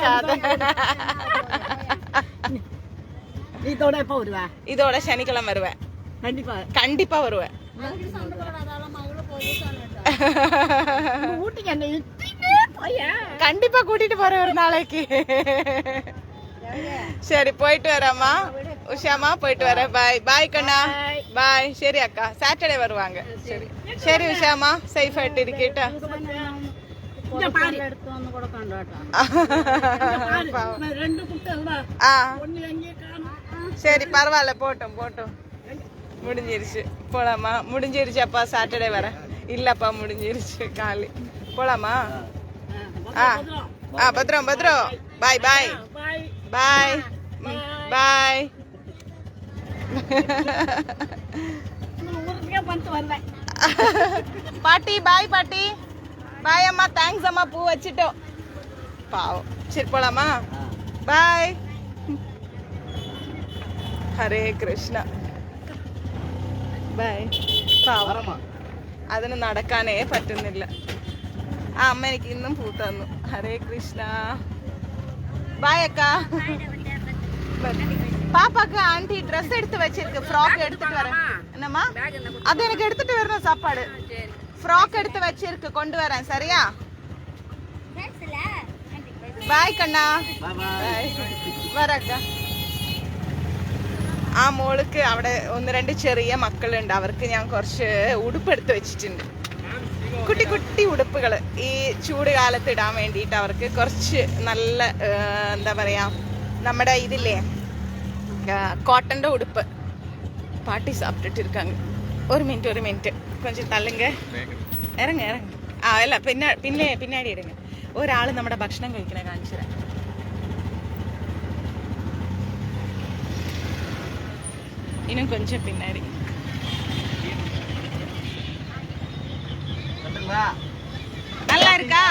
கதை. இதோட எப்போ வருவா? இதோட சனிக்கிழமை வருவேன். கண்டிப்பா கண்டிப்பா வருவேன். ஊட்டிக்கு என்ன இட்டினே போயா? கண்டிப்பா கூட்டிட்டு போறேன் ஒரு நாளைக்கு. சரி போயிட்டு வரேம்மா. உஷாமா போயிட்டு வரேன். பாய். பாய் கண்ணா. பாய். சரி அக்கா சாட்டர்டே வருவாங்க. சரி சரி உஷாமா சேஃப் ஆயிட்டு இருக்கேட்டா. இங்க பாரு எடுத்து வந்து கூட கண்டாட்டா. ரெண்டு குட்டல்ல ஒண்ணு எங்கே காணோம். சரி பரவாயில்ல போட்டோம் போட்டோம். முடிஞ்சிருச்சு போலாமா? முடிஞ்சிருச்சு அப்பா சாட்டர்டே வரேன். இல்லப்பா முடிஞ்சிருச்சு காலி. போலாமா? பத்திரம் பத்திரம். பாய் பாய் பாய் பாய். ஊருக்கே வந்து வரேன். பாட்டி பாய் பாட்டி. பாய் அம்மா. தேங்க்ஸ் அம்மா பூ வச்சிட்டோம். பாவம். சரி போலாமா? பாய். ഹരേ കൃഷ്ണ. ബൈ. പാവം അതിന് നടക്കാനേ പറ്റുന്നില്ല. ആ അമ്മ എനിക്ക് ഇന്നും പൂ തന്നു. ഹരേ കൃഷ്ണ. ബായ് അക്ക. பாப்பாக்கு ஆண்டி ட்ரெஸ் எடுத்து வச்சிருக்கு. ஃப்ராக் எடுத்துட்டு வரேன். என்னம்மா? அது எனக்கு எடுத்துட்டு வரணும் சாப்பாடு. ஃப்ராக் எடுத்து வச்சிருக்கு கொண்டு வரேன். சரியா? பாய் கண்ணா. பாய். வரக்கா. ആ മോൾക്ക് അവിടെ ഒന്ന് രണ്ട് ചെറിയ മക്കളുണ്ട്. അവർക്ക് ഞാൻ കുറച്ച് ഉടുപ്പ് എടുത്ത് വെച്ചിട്ടുണ്ട്. കുട്ടി കുട്ടി ഉടുപ്പുകൾ ഈ ചൂട് കാലത്ത് ഇടാൻ വേണ്ടിയിട്ട് അവർക്ക് കുറച്ച് നല്ല എന്താ പറയാ നമ്മുടെ ഇതില്ലേ കോട്ടൻ്റെ ഉടുപ്പ് പാട്ടി സാപ്പിട്ടിട്ട് இருக்காங்க. ഒരു മിനിറ്റ് கொஞ்சம் തള്ളുങ്ക. ഇറങ്ങ ആ അല്ല പിന്നാടി ഇടുங்க. ഒരാൾ നമ്മുടെ ഭക്ഷണം കഴിക്കണേ കാണിച്ചു തരാം. இன்னும் கொஞ்சம் பின்னாடி. நல்லா இருக்கா?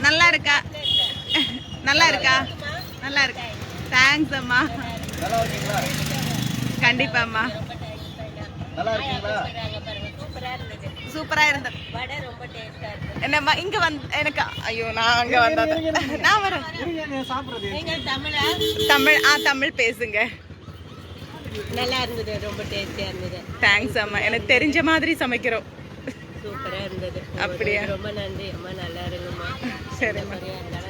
நல்லா இருக்கா? நல்லா இருக்கா? நல்லா இருக்கு. தேங்க்ஸ் அம்மா. கண்டிப்பா அம்மா. சூப்பரா இருந்தது. என்னம்மா இங்க வந்து எனக்கு ஐயோ நான் அங்க வந்தது. நான் வரேன். தமிழ் தமிழ் பேசுங்க. நல்லா இருந்தது. ரொம்ப டேஸ்டியா இருந்தது. தேங்க்ஸ் அம்மா. எனக்கு தெரிஞ்ச மாதிரி சமைக்கிறோம். சூப்பரா இருந்தது. அப்படியா? ரொம்ப நன்றி அம்மா. நல்லா இருங்கம்மா. சரிம்மா.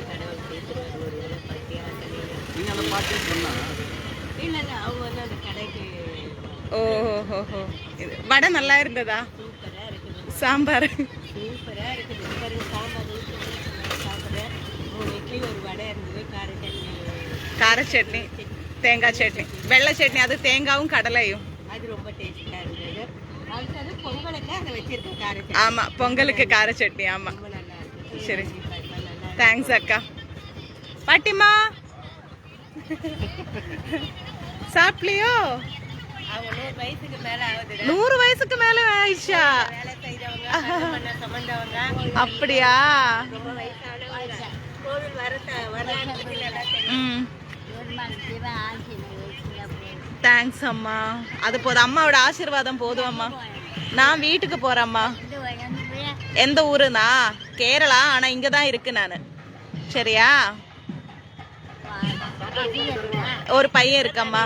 கடவுள் பேசுவார். ஒரு வேளை பத்தியா இல்ல அவங்க வந்து அந்த கடைக்கு. ஓஹோ. வடை நல்லா இருந்ததா? சூப்பரா இருக்குது. சாம்பார் சூப்பரா இருக்குது. பாருங்க சாம்பார் சாப்பிட்றேன். 3 இட்லி ஒரு வடை இருந்தது. கார சட்னி தேங்காய் சட்னி வெள்ளை சட்னி. அது தேங்காயும் கடலையும். அது ரொம்ப டேஸ்டா இருந்தது. அது பொங்கலுக்கு அதை வச்சிருக்கேன் கார சட்னி. ஆமா பொங்கலுக்கு கார சட்னி. ஆமா ரொம்ப நல்லா இருக்கு. சரி தேங்க்ஸ் அக்கா. பாட்டிமா சாப்பிடலையோ? அவங்க 100 வயசுக்கு மேல ஆகுது. 100 வயசுக்கு மேல ஆயிடுச்சா? வேலை செய்யறவங்க சம்பந்தவங்க. அப்படியா? ரொம்ப வயசானவங்க. கோவில் வரலான்னு தேங்க்ஸ் அம்மா. அது போதும். அம்மாவோட ஆசீர்வாதம் போதும் அம்மா. நான் வீட்டுக்கு போறேம்மா. எந்த ஊருனா? கேரளா. ஆனா இங்க தான் இருக்கு நானு. சரியா? ஒரு பையன் இருக்கம்மா.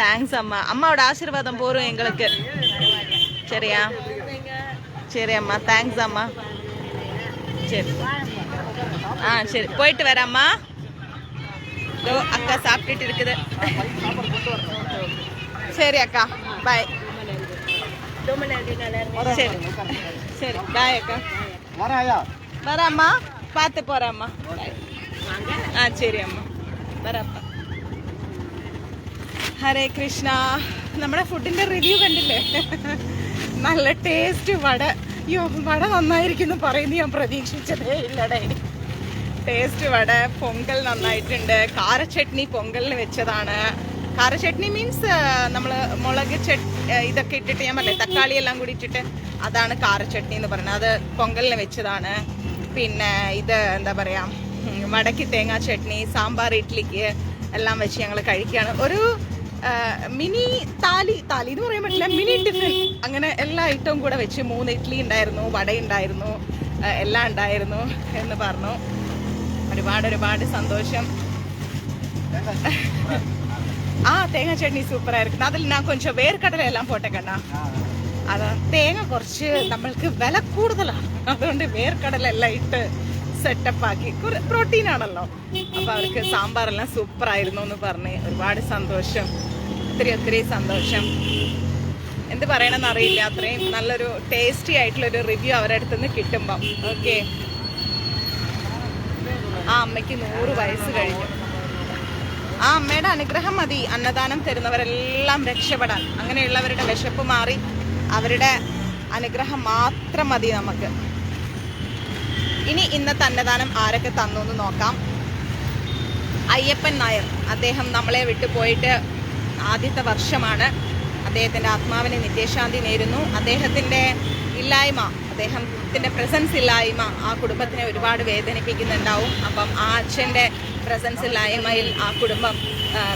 தேங்க்ஸ் அம்மா. அம்மாவோட ஆசீர்வாதம் போறோம் எங்களுக்கு. சரியா? சரி அம்மா. தேங்க்ஸ் அம்மா. சரி சரி போயிட்டு வரேம்மா. அக்கா சாப்பிட்டுட்டு இருக்குது. சரி அக்கா பாய். சரி சரி பாய் அக்கா. வரேம்மா. பார்த்து போறேம்மா. ശരി അമ്മ വരാപ്പ. ഹരേ കൃഷ്ണ. നമ്മുടെ ഫുഡിന്റെ റിവ്യൂ കണ്ടില്ലേ? നല്ല ടേസ്റ്റ് വട. അയ്യോ വട നന്നായിരിക്കുന്നു പറയുന്നത് ഞാൻ പ്രതീക്ഷിച്ചതേ ഇല്ലടേ. ടേസ്റ്റ് വട. പൊങ്കൽ നന്നായിട്ടുണ്ട്. കാര ചട്നി പൊങ്കലിന് വെച്ചതാണ്. കാര ചട്നി മീൻസ് നമ്മൾ മുളക് ഇതൊക്കെ ഇട്ടിട്ട് ഞാൻ പറഞ്ഞേ തക്കാളി എല്ലാം കൂടി ഇട്ടിട്ട് അതാണ് കാര ചട്നി എന്ന് പറയുന്നത്. അത് പൊങ്കലിന് വെച്ചതാണ്. പിന്നെ ഇത് എന്താ പറയാ വടക്ക് തേങ്ങാ ചട്നി, സാമ്പാർ, ഇഡ്ലിക്ക് എല്ലാം വെച്ച് ഞങ്ങൾ കഴിക്കുകയാണ്. ഒരു മിനി താലി എന്ന് പറയാൻ പറ്റില്ല, മിനി ടിഫിൻ അങ്ങനെ എല്ലാ ഐറ്റവും കൂടെ വെച്ച് 3 ഇഡ്ലി ഉണ്ടായിരുന്നു, വട ഉണ്ടായിരുന്നു, എല്ലാം ഉണ്ടായിരുന്നു എന്ന് പറഞ്ഞു. ഒരുപാട് സന്തോഷം. தேங்காய் சட்னி சூப்பரா இருக்கு. அதில் நான் கொஞ்சம் வேர்க்கடலை எல்லாம் போட்டேக்கண்ணா. அதான் തേങ്ങ കുറച്ച് നമ്മൾക്ക് വില കൂടുതലാണ്, അതുകൊണ്ട് വേർക്കടല എല്ലാം ഇട്ട് സെറ്റപ്പ് ആക്കി. പ്രോട്ടീൻ ആണല്ലോ. അപ്പൊ അവർക്ക് സാമ്പാറെല്ലാം സൂപ്പർ ആയിരുന്നു എന്ന് പറഞ്ഞ് ഒരുപാട് സന്തോഷം, ഒത്തിരി സന്തോഷം. എന്ത് പറയണമെന്ന് അറിയില്ല, അത്രയും നല്ലൊരു ടേസ്റ്റി ആയിട്ടുള്ളൊരു റിവ്യൂ അവരുടെ അടുത്തുനിന്ന് കിട്ടുമ്പം. ഓക്കെ, ആ അമ്മയ്ക്ക് 100 വയസ്സ് കഴിഞ്ഞു. ആ അമ്മയുടെ അനുഗ്രഹം മതി അന്നദാനം തരുന്നവരെല്ലാം രക്ഷപ്പെടാൻ. അങ്ങനെയുള്ളവരുടെ വിശപ്പ് മാറി അവരുടെ അനുഗ്രഹം മാത്രം മതി നമുക്ക്. ഇനി ഇന്നത്തെ അന്നദാനം ആരൊക്കെ തന്നു എന്ന് നോക്കാം. അയ്യപ്പൻ നായർ, അദ്ദേഹം നമ്മളെ വിട്ടു പോയിട്ട് ആദ്യത്തെ വർഷമാണ്. അദ്ദേഹത്തിൻ്റെ ആത്മാവിന് നിത്യശാന്തി നേരുന്നു. അദ്ദേഹത്തിൻ്റെ ഇല്ലായ്മ, അദ്ദേഹത്തിൻ്റെ പ്രസൻസ് ഇല്ലായ്മ ആ കുടുംബത്തിനെ ഒരുപാട് വേദനിപ്പിക്കുന്നുണ്ടാവും. അപ്പം ആ അച്ഛൻ്റെ പ്രസൻസ് ഇല്ലായ്മയിൽ ആ കുടുംബം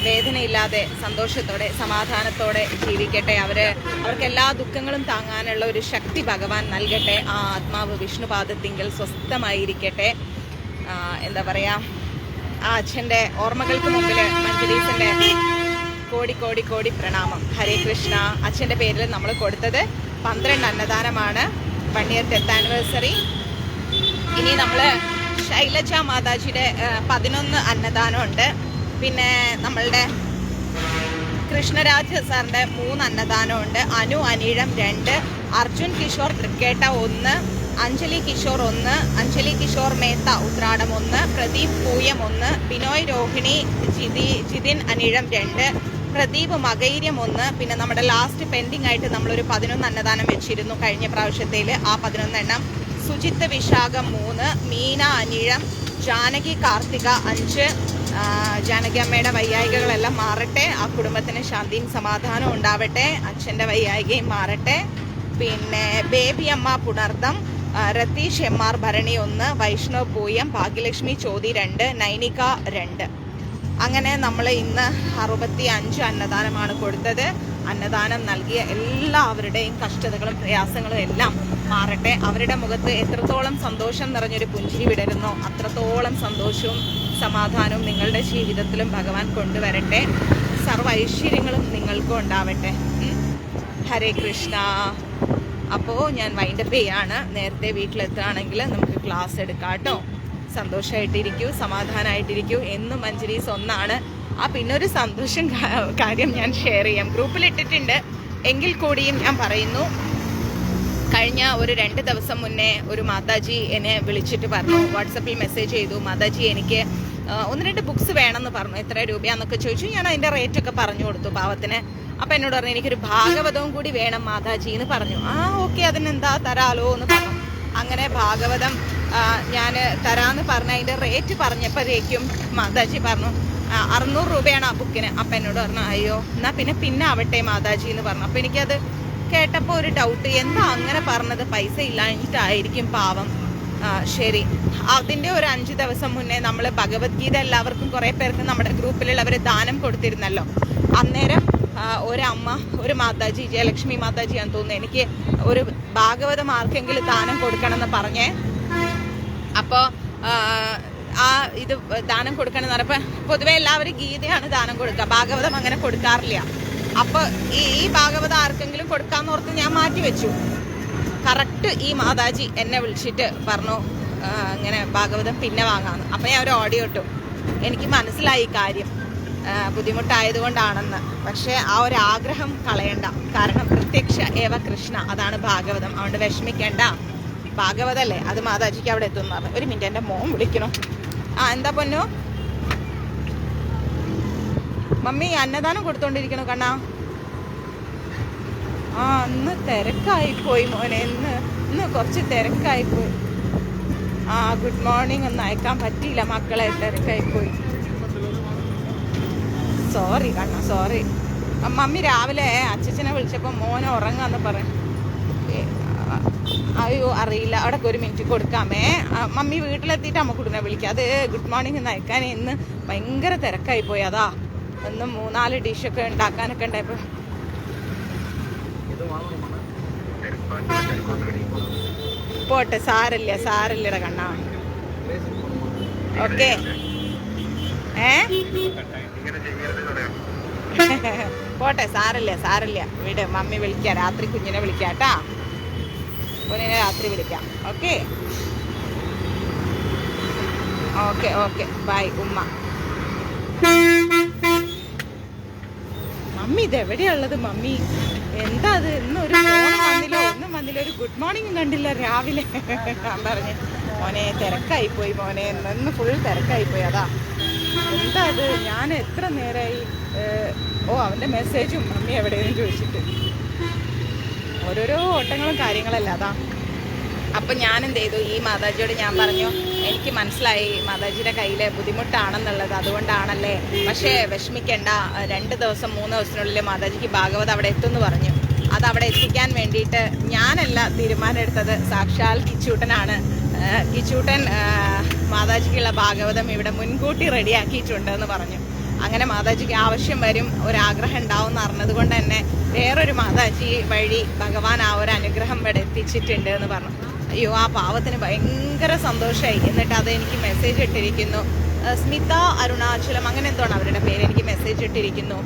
വേദനയില്ലാതെ സന്തോഷത്തോടെ സമാധാനത്തോടെ ജീവിക്കട്ടെ. അവർക്ക് എല്ലാ ദുഃഖങ്ങളും താങ്ങാനുള്ള ഒരു ശക്തി ഭഗവാൻ നൽകട്ടെ. ആ ആത്മാവ് വിഷ്ണുപാദത്തിങ്കൽ സ്വസ്ഥമായിരിക്കട്ടെ. എന്താ പറയുക, ആ അച്ഛൻ്റെ ഓർമ്മകൾക്ക് മുമ്പിൽ മഞ്ജരീസിൻ്റെ കോടി പ്രണാമം. ഹരേ കൃഷ്ണ. അച്ഛൻ്റെ പേരിൽ നമ്മൾ കൊടുത്തത് 12 അന്നദാനമാണ്. 1 year 10th ആനിവേഴ്സറി. ഇനി നമ്മൾ ശൈലജ മാതാജിയുടെ 11 അന്നദാനമുണ്ട്. പിന്നെ നമ്മളുടെ കൃഷ്ണരാജ് സാറിൻ്റെ 3 അന്നദാനമുണ്ട്. അനു അനീഴം 2, അർജുൻ കിഷോർ തൃക്കേട്ട 1, അഞ്ജലി കിഷോർ 1, അഞ്ജലി കിഷോർ മേത്ത ഉത്രാടം 1, പ്രദീപ് പൂയം 1, ബിനോയ് രോഹിണി ജിതിൻ അനീഴം 2, പ്രദീപ് മകൈര്യം 1. പിന്നെ നമ്മുടെ ലാസ്റ്റ് പെൻഡിങ് ആയിട്ട് നമ്മളൊരു 11 അന്നദാനം വെച്ചിരുന്നു കഴിഞ്ഞ പ്രാവശ്യത്തിൽ. ആ 11 എണ്ണം സുജിത്ത് വിശാഖം 3, മീന അനീഴം, ജാനകി കാർത്തിക 5. ജാനകി അമ്മയുടെ വയ്യായികകളെല്ലാം മാറട്ടെ. ആ കുടുംബത്തിന് ശാന്തിയും സമാധാനവും ഉണ്ടാവട്ടെ. അച്ഛൻ്റെ വയ്യായികയും മാറട്ടെ. പിന്നെ ബേബി അമ്മ പുണർദം, രതീഷ് MR ഭരണി 1, വൈഷ്ണവ് പൂയം, ഭാഗ്യലക്ഷ്മി ചോതി 2, നൈനിക 2. അങ്ങനെ നമ്മൾ ഇന്ന് 65 അന്നദാനമാണ് കൊടുത്തത്. അന്നദാനം നൽകിയ എല്ലാവരുടെയും കഷ്ടതകളും പ്രയാസങ്ങളും എല്ലാം മാറട്ടെ. അവരുടെ മുഖത്ത് എത്രത്തോളം സന്തോഷം നിറഞ്ഞൊരു പുഞ്ചിരി വിടരുന്നോ അത്രത്തോളം സന്തോഷവും സമാധാനവും നിങ്ങളുടെ ജീവിതത്തിലും ഭഗവാൻ കൊണ്ടുവരട്ടെ. സർവ്വ ഐശ്വര്യങ്ങളും നിങ്ങൾക്കും ഉണ്ടാവട്ടെ. ഹരേ കൃഷ്ണ. അപ്പോൾ ഞാൻ വൈൻഡപ്പ് ചെയ്യാണ്. നേരത്തെ വീട്ടിലെത്തുകയാണെങ്കിൽ നമുക്ക് ക്ലാസ് എടുക്കാം കേട്ടോ. സന്തോഷമായിട്ടിരിക്കൂ, സമാധാനമായിട്ടിരിക്കൂ. എന്നും മഞ്ജരീസ് ഒന്നാണ്. പിന്നൊരു സന്തോഷം കാര്യം ഞാൻ ഷെയർ ചെയ്യാം. ഗ്രൂപ്പിലിട്ടിട്ടുണ്ട്, എങ്കിൽ കൂടിയും ഞാൻ പറയുന്നു. കഴിഞ്ഞ ഒരു 2 ദിവസം മുന്നേ ഒരു മാതാജി എന്നെ വിളിച്ചിട്ട് പറഞ്ഞു, വാട്സപ്പിൽ മെസ്സേജ് ചെയ്തു, മാതാജി എനിക്ക് 1-2 ബുക്സ് വേണമെന്ന് പറഞ്ഞു. എത്ര രൂപയാന്നൊക്കെ ചോദിച്ചു. ഞാൻ അതിൻ്റെ റേറ്റൊക്കെ പറഞ്ഞു കൊടുത്തു പാവത്തിന്. അപ്പം എന്നോട് പറഞ്ഞു, എനിക്കൊരു ഭാഗവതവും കൂടി വേണം മാതാജി എന്ന് പറഞ്ഞു. ഓക്കെ, അതിനെന്താ തരാലോ എന്ന് പറഞ്ഞു. അങ്ങനെ ഭാഗവതം ഞാൻ തരാമെന്ന് പറഞ്ഞ് അതിൻ്റെ റേറ്റ് പറഞ്ഞപ്പോഴേക്കും മാതാജി പറഞ്ഞു 600 രൂപയാണ് ആ ബുക്കിന്. അപ്പം എന്നോട് പറഞ്ഞു, അയ്യോ എന്നാൽ പിന്നെ ആവട്ടെ മാതാജി എന്ന് പറഞ്ഞു. അപ്പം എനിക്കത് കേട്ടപ്പോൾ ഒരു ഡൗട്ട്, എന്താ അങ്ങനെ പറഞ്ഞത്? പൈസ ഇല്ലാഞ്ഞിട്ടായിരിക്കും പാവം. ശരി. അതിൻ്റെ ഒരു 5 ദിവസം മുന്നേ നമ്മൾ ഭഗവത്ഗീത എല്ലാവർക്കും കുറേ പേർക്ക് നമ്മുടെ ഗ്രൂപ്പിലുള്ളവർ ദാനം കൊടുത്തിരുന്നല്ലോ. അന്നേരം ഒരമ്മ, ഒരു മാതാജി, ജയലക്ഷ്മി മാതാജിയാന്ന് തോന്നുന്നു, എനിക്ക് ഒരു ഭാഗവതം ആർക്കെങ്കിലും ദാനം കൊടുക്കണമെന്ന് പറഞ്ഞേ. അപ്പോൾ ഇത് ദാനം കൊടുക്കണം എന്ന് പറഞ്ഞപ്പോൾ പൊതുവെ എല്ലാവരും ഗീതയാണ് ദാനം കൊടുക്കുക, ഭാഗവതം അങ്ങനെ കൊടുക്കാറില്ല. അപ്പോൾ ഈ ഭാഗവതം ആർക്കെങ്കിലും കൊടുക്കാമെന്ന് ഓർത്ത് ഞാൻ മാറ്റി വെച്ചു. കറക്റ്റ് ഈ മാതാജി എന്നെ വിളിച്ചിട്ട് പറഞ്ഞു, ഇങ്ങനെ ഭാഗവതം പിന്നെ വാങ്ങാമെന്ന്. അപ്പം ഞാൻ ഒരു ഓഡിയോ ഇട്ടു. എനിക്ക് മനസ്സിലായി കാര്യം ബുദ്ധിമുട്ടായതുകൊണ്ടാണെന്ന്. പക്ഷേ ആ ഒരു ആഗ്രഹം കളയണ്ട. കാരണം പ്രത്യക്ഷ ഏവ കൃഷ്ണ, അതാണ് ഭാഗവതം. അതുകൊണ്ട് വിഷമിക്കേണ്ട. ഭാഗവതല്ലേ, അത് മാതാജിക്ക് അവിടെ എത്തുമെന്ന് പറഞ്ഞു. ഒരു മിനിറ്റ്, എൻ്റെ മോൻ വിളിക്കണം. എന്താ പൊന്നു? മമ്മി അന്നദാനം കൊടുത്തോണ്ടിരിക്കണോ കണ്ണാ? ഇന്ന് തിരക്കായിപ്പോയി മോനെ, ഇന്ന് കുറച്ച് തിരക്കായിപ്പോയി. ഗുഡ് മോർണിംഗ് ഒന്നും അയക്കാൻ പറ്റിയില്ല മക്കളെ, തിരക്കായിപ്പോയി. സോറി കണ്ണ, സോറി. മമ്മി രാവിലെ അച്ഛനെ വിളിച്ചപ്പോൾ മോനെ ഉറങ്ങാന്ന് പറഞ്ഞു. അയ്യോ അറിയില്ല, അവിടെ ഒരു മിനിറ്റ് കൊടുക്കാമേ. മമ്മി വീട്ടിലെത്തിയിട്ട് അമ്മ കുട്ടിനെ വിളിക്കാം. അത് ഗുഡ് മോർണിംഗ് എന്ന് അയക്കാൻ ഇന്ന് ഭയങ്കര തിരക്കായി പോയി. അതാ ഇന്ന് 3-4 ഡിഷൊക്കെ ഉണ്ടാക്കാനൊക്കെ ഉണ്ടായപ്പോൾ. പോട്ടെ, സാരല്ലട കണ്ണാ. ഓക്കെ. പോട്ടെ, സാറില്ല വിട്. മമ്മി വിളിക്കാം, രാത്രി കുഞ്ഞിനെ വിളിക്കാം കേട്ടാ. കുഞ്ഞിനെ രാത്രി വിളിക്കാം. ഓക്കെ ഓക്കെ ഓക്കെ ബൈ ഉമ്മ. മമ്മി ഇതെവിടെയുള്ളത് മമ്മി? എന്താ അത്? ഇന്നൊരു ഫോൺ വന്നില്ല, ഒന്നും വന്നില്ല, ഒരു ഗുഡ് മോർണിംഗ് കണ്ടില്ല രാവിലെ. ഞാൻ പറഞ്ഞു മോനെ തിരക്കായിപ്പോയി മോനെ, ഇന്ന് ഫുൾ തിരക്കായിപ്പോയി. അതാ എന്താ അത്? ഞാൻ എത്ര നേരമായി അവൻ്റെ മെസ്സേജും മമ്മി എവിടെയെന്ന് ചോദിച്ചിട്ട് ഓരോരോ ഓട്ടങ്ങളും കാര്യങ്ങളല്ല. അതാ അപ്പം ഞാൻ എന്ത് ചെയ്തു, ഈ മാതാജിയോട് ഞാൻ പറഞ്ഞു എനിക്ക് മനസ്സിലായി മാതാജിയുടെ കയ്യിൽ ബുദ്ധിമുട്ടാണെന്നുള്ളത്, അതുകൊണ്ടാണല്ലേ, പക്ഷേ വിഷമിക്കേണ്ട, 2 ദിവസം 3 ദിവസത്തിനുള്ളിൽ മാതാജിക്ക് ഭാഗവത് അവിടെ എത്തുമെന്ന് പറഞ്ഞു. അത് അവിടെ എത്തിക്കാൻ വേണ്ടിയിട്ട് ഞാനല്ല തീരുമാനം എടുത്തത്, സാക്ഷാൽ കിച്ചൂട്ടനാണ്. കിച്ചൂട്ടൻ മാതാജിക്കുള്ള ഭാഗവതം ഇവിടെ മുൻകൂട്ടി റെഡിയാക്കിയിട്ടുണ്ടെന്ന് പറഞ്ഞു. അങ്ങനെ മാതാജിക്ക് ആവശ്യം വരും, ഒരാഗ്രഹം ഉണ്ടാവും എന്ന് അറിഞ്ഞത് കൊണ്ട് തന്നെ വേറൊരു മാതാജി വഴി ഭഗവാൻ ആ ഒരു അനുഗ്രഹം ഇവിടെ എത്തിച്ചിട്ടുണ്ട് എന്ന് പറഞ്ഞു. അയ്യോ, ആ പാവത്തിന് ഭയങ്കര സന്തോഷമായി. എന്നിട്ട് അത് എനിക്ക് മെസ്സേജ് ഇട്ടിരിക്കുന്നു, സ്മിത അരുണാചലം അങ്ങനെ എന്തോണ് അവരുടെ പേര്, എനിക്ക് മെസ്സേജ് ഇട്ടിരിക്കുന്നു,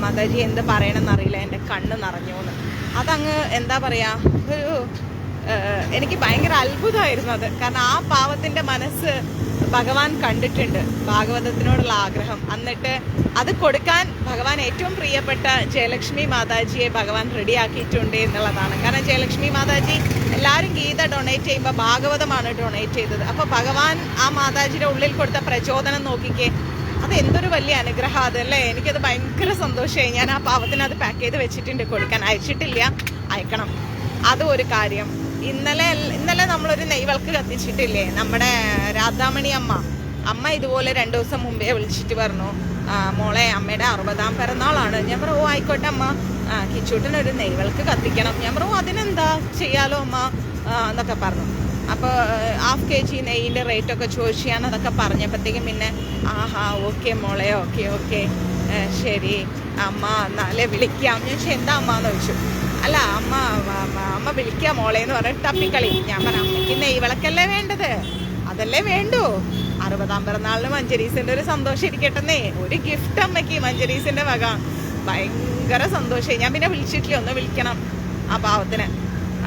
മാതാജി എന്ത് പറയണമെന്നറിയില്ല, എൻ്റെ കണ്ണ് നിറഞ്ഞു എന്ന്. അതങ്ങ് എന്താ പറയുക, ഒരു എനിക്ക് ഭയങ്കര അത്ഭുതമായിരുന്നു അത്. കാരണം ആ പാവത്തിൻ്റെ മനസ്സ് ഭഗവാൻ കണ്ടിട്ടുണ്ട്, ഭാഗവതത്തിനോടുള്ള ആഗ്രഹം. എന്നിട്ട് അത് കൊടുക്കാൻ ഭഗവാൻ ഏറ്റവും പ്രിയപ്പെട്ട ജയലക്ഷ്മി മാതാജിയെ ഭഗവാൻ റെഡിയാക്കിയിട്ടുണ്ട് എന്നുള്ളതാണ്. കാരണം ജയലക്ഷ്മി മാതാജി എല്ലാവരും ഗീത ഡൊണേറ്റ് ചെയ്യുമ്പോൾ ഭാഗവതമാണ് ഡൊണേറ്റ് ചെയ്തത്. അപ്പോൾ ഭഗവാൻ ആ മാതാജിയുടെ ഉള്ളിൽ കൊടുത്ത പ്രചോദനം നോക്കിക്കേ, അത് എന്തൊരു വലിയ അനുഗ്രഹം അതല്ലേ. എനിക്കത് ഭയങ്കര സന്തോഷമായി. ഞാൻ ആ പാവത്തിന് അത് പാക്ക് ചെയ്ത് വെച്ചിട്ടുണ്ട്, കൊടുക്കാൻ അയച്ചിട്ടില്ല, അയക്കണം. അതും ഒരു കാര്യം. ഇന്നലെ നമ്മളൊരു നെയ്വിളക്ക് കത്തിച്ചിട്ടില്ലേ, നമ്മുടെ രാധാമണി അമ്മ ഇതുപോലെ 2 ദിവസം മുമ്പേ വിളിച്ചിട്ട് പറഞ്ഞു, മോളെ അമ്മയുടെ 60ാം പിറന്നാളാണ്. ഞാൻ പറഞ്ഞു ഓ ആയിക്കോട്ടെ അമ്മ, കിച്ചൂട്ടിനൊരു നെയ്വിളക്ക് കത്തിക്കണം. ഞാൻ പറഞ്ഞു അതിനെന്താ ചെയ്യാലോ അമ്മ എന്നൊക്കെ പറഞ്ഞു. അപ്പോൾ 1/2 kg നെയ്യിൻ്റെ റേറ്റൊക്കെ ചോദിച്ചു. ഞാൻ അതൊക്കെ പറഞ്ഞപ്പോഴത്തേക്കും പിന്നെ ആഹാ ഓക്കെ മോളെ, ഓക്കെ ശരി അമ്മ എന്നാലേ വിളിക്കാം. ഞാൻ എന്താ അമ്മ എന്ന് ചോദിച്ചു. അല്ല അമ്മ വിളിക്കാം മോളെ എന്ന് പറഞ്ഞിട്ട് തപ്പിക്കളി. ഞാൻ പറഞ്ഞു അമ്മയ്ക്ക് നെയ്വിളക്കല്ലേ വേണ്ടത്, അതല്ലേ വേണ്ടു. 60ാം പിറന്നാളിന് മഞ്ജരീസിൻ്റെ ഒരു സന്തോഷം ഇരിക്കട്ടെന്നേ, ഒരു ഗിഫ്റ്റ് അമ്മയ്ക്ക് മഞ്ജരീസിൻ്റെ വക. ഭയങ്കര സന്തോഷമായി. ഞാൻ പിന്നെ വിളിച്ചിട്ടില്ല, ഒന്ന് വിളിക്കണം ആ പാവത്തിന്.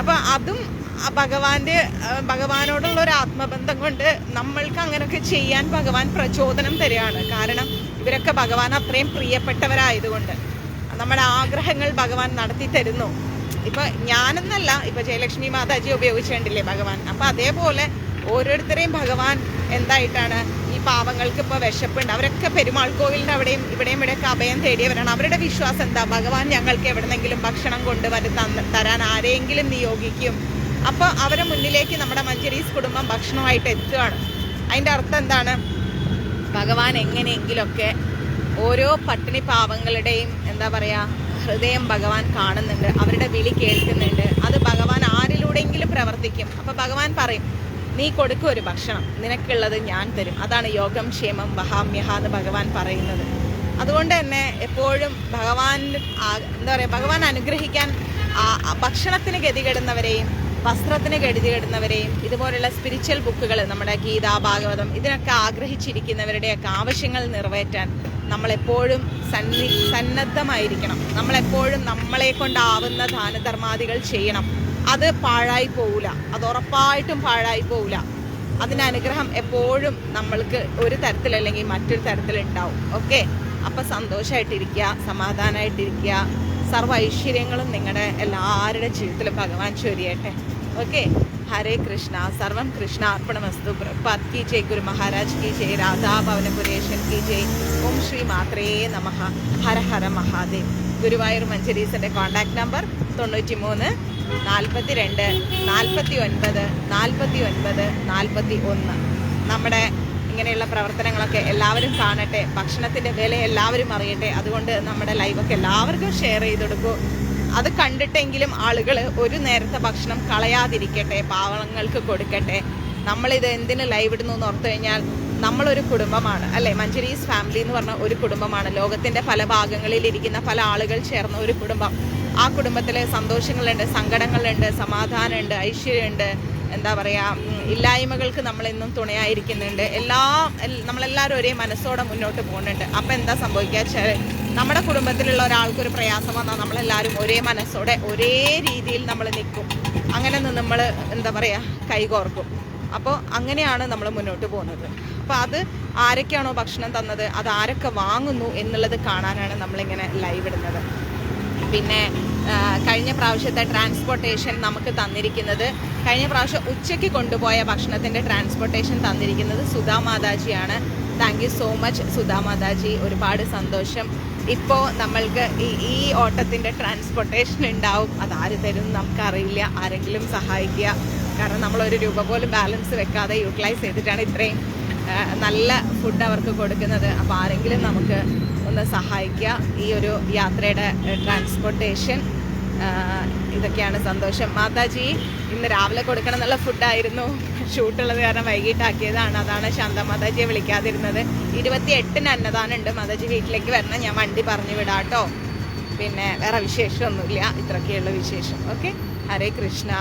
അപ്പം അതും ഭഗവാനോടുള്ള ഒരു ആത്മബന്ധം കൊണ്ട് നമ്മൾക്ക് അങ്ങനെയൊക്കെ ചെയ്യാൻ ഭഗവാൻ പ്രചോദനം തരികയാണ്. കാരണം ഇവരൊക്കെ ഭഗവാൻ അത്രയും പ്രിയപ്പെട്ടവരായതുകൊണ്ട് നമ്മുടെ ആഗ്രഹങ്ങൾ ഭഗവാൻ നടത്തി തരുന്നു. ഇപ്പം ഞാനെന്നല്ല, ഇപ്പം ജയലക്ഷ്മി മാതാജി ഉപയോഗിച്ചിട്ടില്ലേ ഭഗവാൻ. അപ്പം അതേപോലെ ഓരോരുത്തരെയും ഭഗവാൻ എന്തായിട്ടാണ്, ഈ പാവങ്ങൾക്ക് ഇപ്പോൾ വിശപ്പുണ്ട്, അവരൊക്കെ പെരുമാൾ കോവിലിൻ്റെ അവിടെയും ഇവിടെയൊക്കെ അഭയം തേടിയവരാണ്. അവരുടെ വിശ്വാസം എന്താ, ഭഗവാൻ ഞങ്ങൾക്ക് എവിടെന്നെങ്കിലും ഭക്ഷണം കൊണ്ടുവന്ന് തരാൻ ആരെങ്കിലും നിയോഗിക്കും. അപ്പോൾ അവരെ മുന്നിലേക്ക് നമ്മുടെ മഞ്ജരീസ് കുടുംബം ഭക്ഷണമായിട്ട് എത്തുകയാണ്. അതിൻ്റെ അർത്ഥം എന്താണ്, ഭഗവാൻ എങ്ങനെയെങ്കിലുമൊക്കെ ഓരോ പട്ടിണി പാവങ്ങളുടെയും എന്താ പറയുക ഹൃദയം ഭഗവാൻ കാണുന്നുണ്ട്, അവരുടെ വിളി കേൾക്കുന്നുണ്ട്. അത് ഭഗവാൻ ആരിലൂടെയെങ്കിലും പ്രവർത്തിക്കും. അപ്പോൾ ഭഗവാൻ പറയും നീ കൊടുക്കും ഒരു ഭക്ഷണം, നിനക്കുള്ളത് ഞാൻ തരും. അതാണ് യോഗം ക്ഷേമം വഹാമ്യഹ എന്ന് ഭഗവാൻ പറയുന്നത്. അതുകൊണ്ട് തന്നെ എപ്പോഴും ഭഗവാൻ എന്താ പറയുക, ഭഗവാൻ അനുഗ്രഹിക്കാൻ ഭക്ഷണത്തിന് ഗതികെടുന്നവരെയും വസ്ത്രത്തിന് ഗതികെടുന്നവരെയും ഇതുപോലുള്ള സ്പിരിച്വൽ ബുക്കുകൾ, നമ്മുടെ ഗീത ഭാഗവതം, ഇതിനൊക്കെ ആഗ്രഹിച്ചിരിക്കുന്നവരുടെയൊക്കെ ആവശ്യങ്ങൾ നിറവേറ്റാൻ നമ്മളെപ്പോഴും സന്നദ്ധമായിരിക്കണം. നമ്മളെപ്പോഴും നമ്മളെ കൊണ്ടാവുന്ന ദാനധർമാദികൾ ചെയ്യണം. അത് പാഴായി പോവില്ല, അത് ഉറപ്പായിട്ടും പാഴായി പോവില്ല. അതിൻ്റെ അനുഗ്രഹം എപ്പോഴും നമ്മൾക്ക് ഒരു തരത്തിലല്ലെങ്കിൽ മറ്റൊരു തരത്തിലുണ്ടാവും. ഓക്കെ, അപ്പം സന്തോഷമായിട്ടിരിക്കുക, സമാധാനമായിട്ടിരിക്കുക. സർവ്വ ഐശ്വര്യങ്ങളും നിങ്ങളുടെ എല്ലാവരുടെ ജീവിതത്തിലും ഭഗവാൻ ചൊരിയട്ടെ. ഓക്കെ, ഹരേ കൃഷ്ണ, സർവം കൃഷ്ണ അർപ്പണമസ്തു. പ്രഭാത് കി ജയ്, ഗുരു മഹാരാജ് കി ജയ്, രാധാ ഭവനപുരേശൻ കി ജയ്. ഓം ശ്രീ മാത്രേ നമഃ. ഹര ഹര മഹാദേവ്. ഗുരുവായൂർ മഞ്ജരീസിൻ്റെ കോൺടാക്ട് നമ്പർ 93 42 49 49 41. നമ്മുടെ ഇങ്ങനെയുള്ള പ്രവർത്തനങ്ങളൊക്കെ എല്ലാവരും കാണട്ടെ, ഭക്ഷണത്തിൻ്റെ വില എല്ലാവരും അറിയട്ടെ. അതുകൊണ്ട് നമ്മുടെ ലൈവൊക്കെ എല്ലാവർക്കും ഷെയർ ചെയ്ത് കൊടുക്കൂ. അത് കണ്ടിട്ടെങ്കിലും ആളുകൾ ഒരു നേരത്തെ ഭക്ഷണം കളയാതിരിക്കട്ടെ, പാവങ്ങൾക്ക് കൊടുക്കട്ടെ. നമ്മളിത് എന്തിന് ലൈവ് ഇടുന്നു എന്ന് ഓർത്തു കഴിഞ്ഞാൽ നമ്മളൊരു കുടുംബമാണ് അല്ലേ. മഞ്ജരീസ് ഫാമിലി എന്ന് പറഞ്ഞ ഒരു കുടുംബമാണ്. ലോകത്തിൻ്റെ പല ഭാഗങ്ങളിൽ ഇരിക്കുന്ന പല ആളുകൾ ചേർന്ന ഒരു കുടുംബം. ആ കുടുംബത്തിൽ സന്തോഷങ്ങളുണ്ട്, സങ്കടങ്ങളുണ്ട്, സമാധാനമുണ്ട്, ഐശ്വര്യമുണ്ട്, എന്താ പറയുക, ഇല്ലായ്മകൾക്ക് നമ്മളെന്നും തുണയായിരിക്കുന്നുണ്ട്. നമ്മളെല്ലാവരും ഒരേ മനസ്സോടെ മുന്നോട്ട് പോകുന്നുണ്ട്. അപ്പം എന്താ സംഭവിക്കുക വെച്ചാൽ, നമ്മുടെ കുടുംബത്തിലുള്ള ഒരാൾക്കൊരു പ്രയാസം വന്നാൽ നമ്മളെല്ലാവരും ഒരേ മനസ്സോടെ ഒരേ രീതിയിൽ നമ്മൾ നിൽക്കും. അങ്ങനെ നമ്മൾ എന്താ പറയുക, കൈകോർക്കും. അപ്പോൾ അങ്ങനെയാണ് നമ്മൾ മുന്നോട്ട് പോകുന്നത്. അപ്പോൾ അത് ആരൊക്കെയാണോ ഭക്ഷണം തന്നത്, അത് ആരൊക്കെ വാങ്ങുന്നു എന്നുള്ളത് കാണാനാണ് നമ്മളിങ്ങനെ ലൈവ് ഇടുന്നത്. പിന്നെ കഴിഞ്ഞ പ്രാവശ്യത്തെ ട്രാൻസ്പോർട്ടേഷൻ നമുക്ക് തന്നിരിക്കുന്നത്, കഴിഞ്ഞ പ്രാവശ്യം ഉച്ചയ്ക്ക് കൊണ്ടുപോയ ഭക്ഷണത്തിൻ്റെ ട്രാൻസ്പോർട്ടേഷൻ തന്നിരിക്കുന്നത് സുധാ മാതാജിയാണ്. Thank you so much Sudha Mataji, ഒരുപാട് സന്തോഷം. ഇപ്പോൾ നമ്മൾക്ക് ഈ ഓട്ടത്തിൻ്റെ ട്രാൻസ്പോർട്ടേഷൻ ഉണ്ടാവും. അതാര് തരും നമുക്കറിയില്ല. ആരെങ്കിലും സഹായിക്കുക. കാരണം നമ്മളൊരു രൂപ പോലും ബാലൻസ് വെക്കാതെ യൂട്ടിലൈസ് ചെയ്തിട്ടാണ് ഇത്രയും നല്ല ഫുഡ് അവർക്ക് കൊടുക്കുന്നത്. അപ്പോൾ ആരെങ്കിലും നമുക്ക് ഒന്ന് സഹായിക്കുക. ഈ ഒരു യാത്രയുടെ ട്രാൻസ്പോർട്ടേഷൻ, ഇതൊക്കെയാണ് സന്തോഷം. മാതാജി ഇന്ന് രാവിലെ കൊടുക്കണം എന്നുള്ള ഫുഡായിരുന്നു. ഷൂട്ടുള്ളത് കാരണം വൈകിട്ടാക്കിയതാണ്. അതാണ് ശാന്ത മാതാജിയെ വിളിക്കാതിരുന്നത്. 28-ന് അന്നദാനം ഉണ്ട്. മാതാജി വീട്ടിലേക്ക് വരണം. ഞാൻ വണ്ടി പറഞ്ഞു വിടാം കേട്ടോ. പിന്നെ വേറെ വിശേഷമൊന്നുമില്ല. ഇത്രയൊക്കെയുള്ള വിശേഷം. ഓക്കെ, ഹരേ കൃഷ്ണ.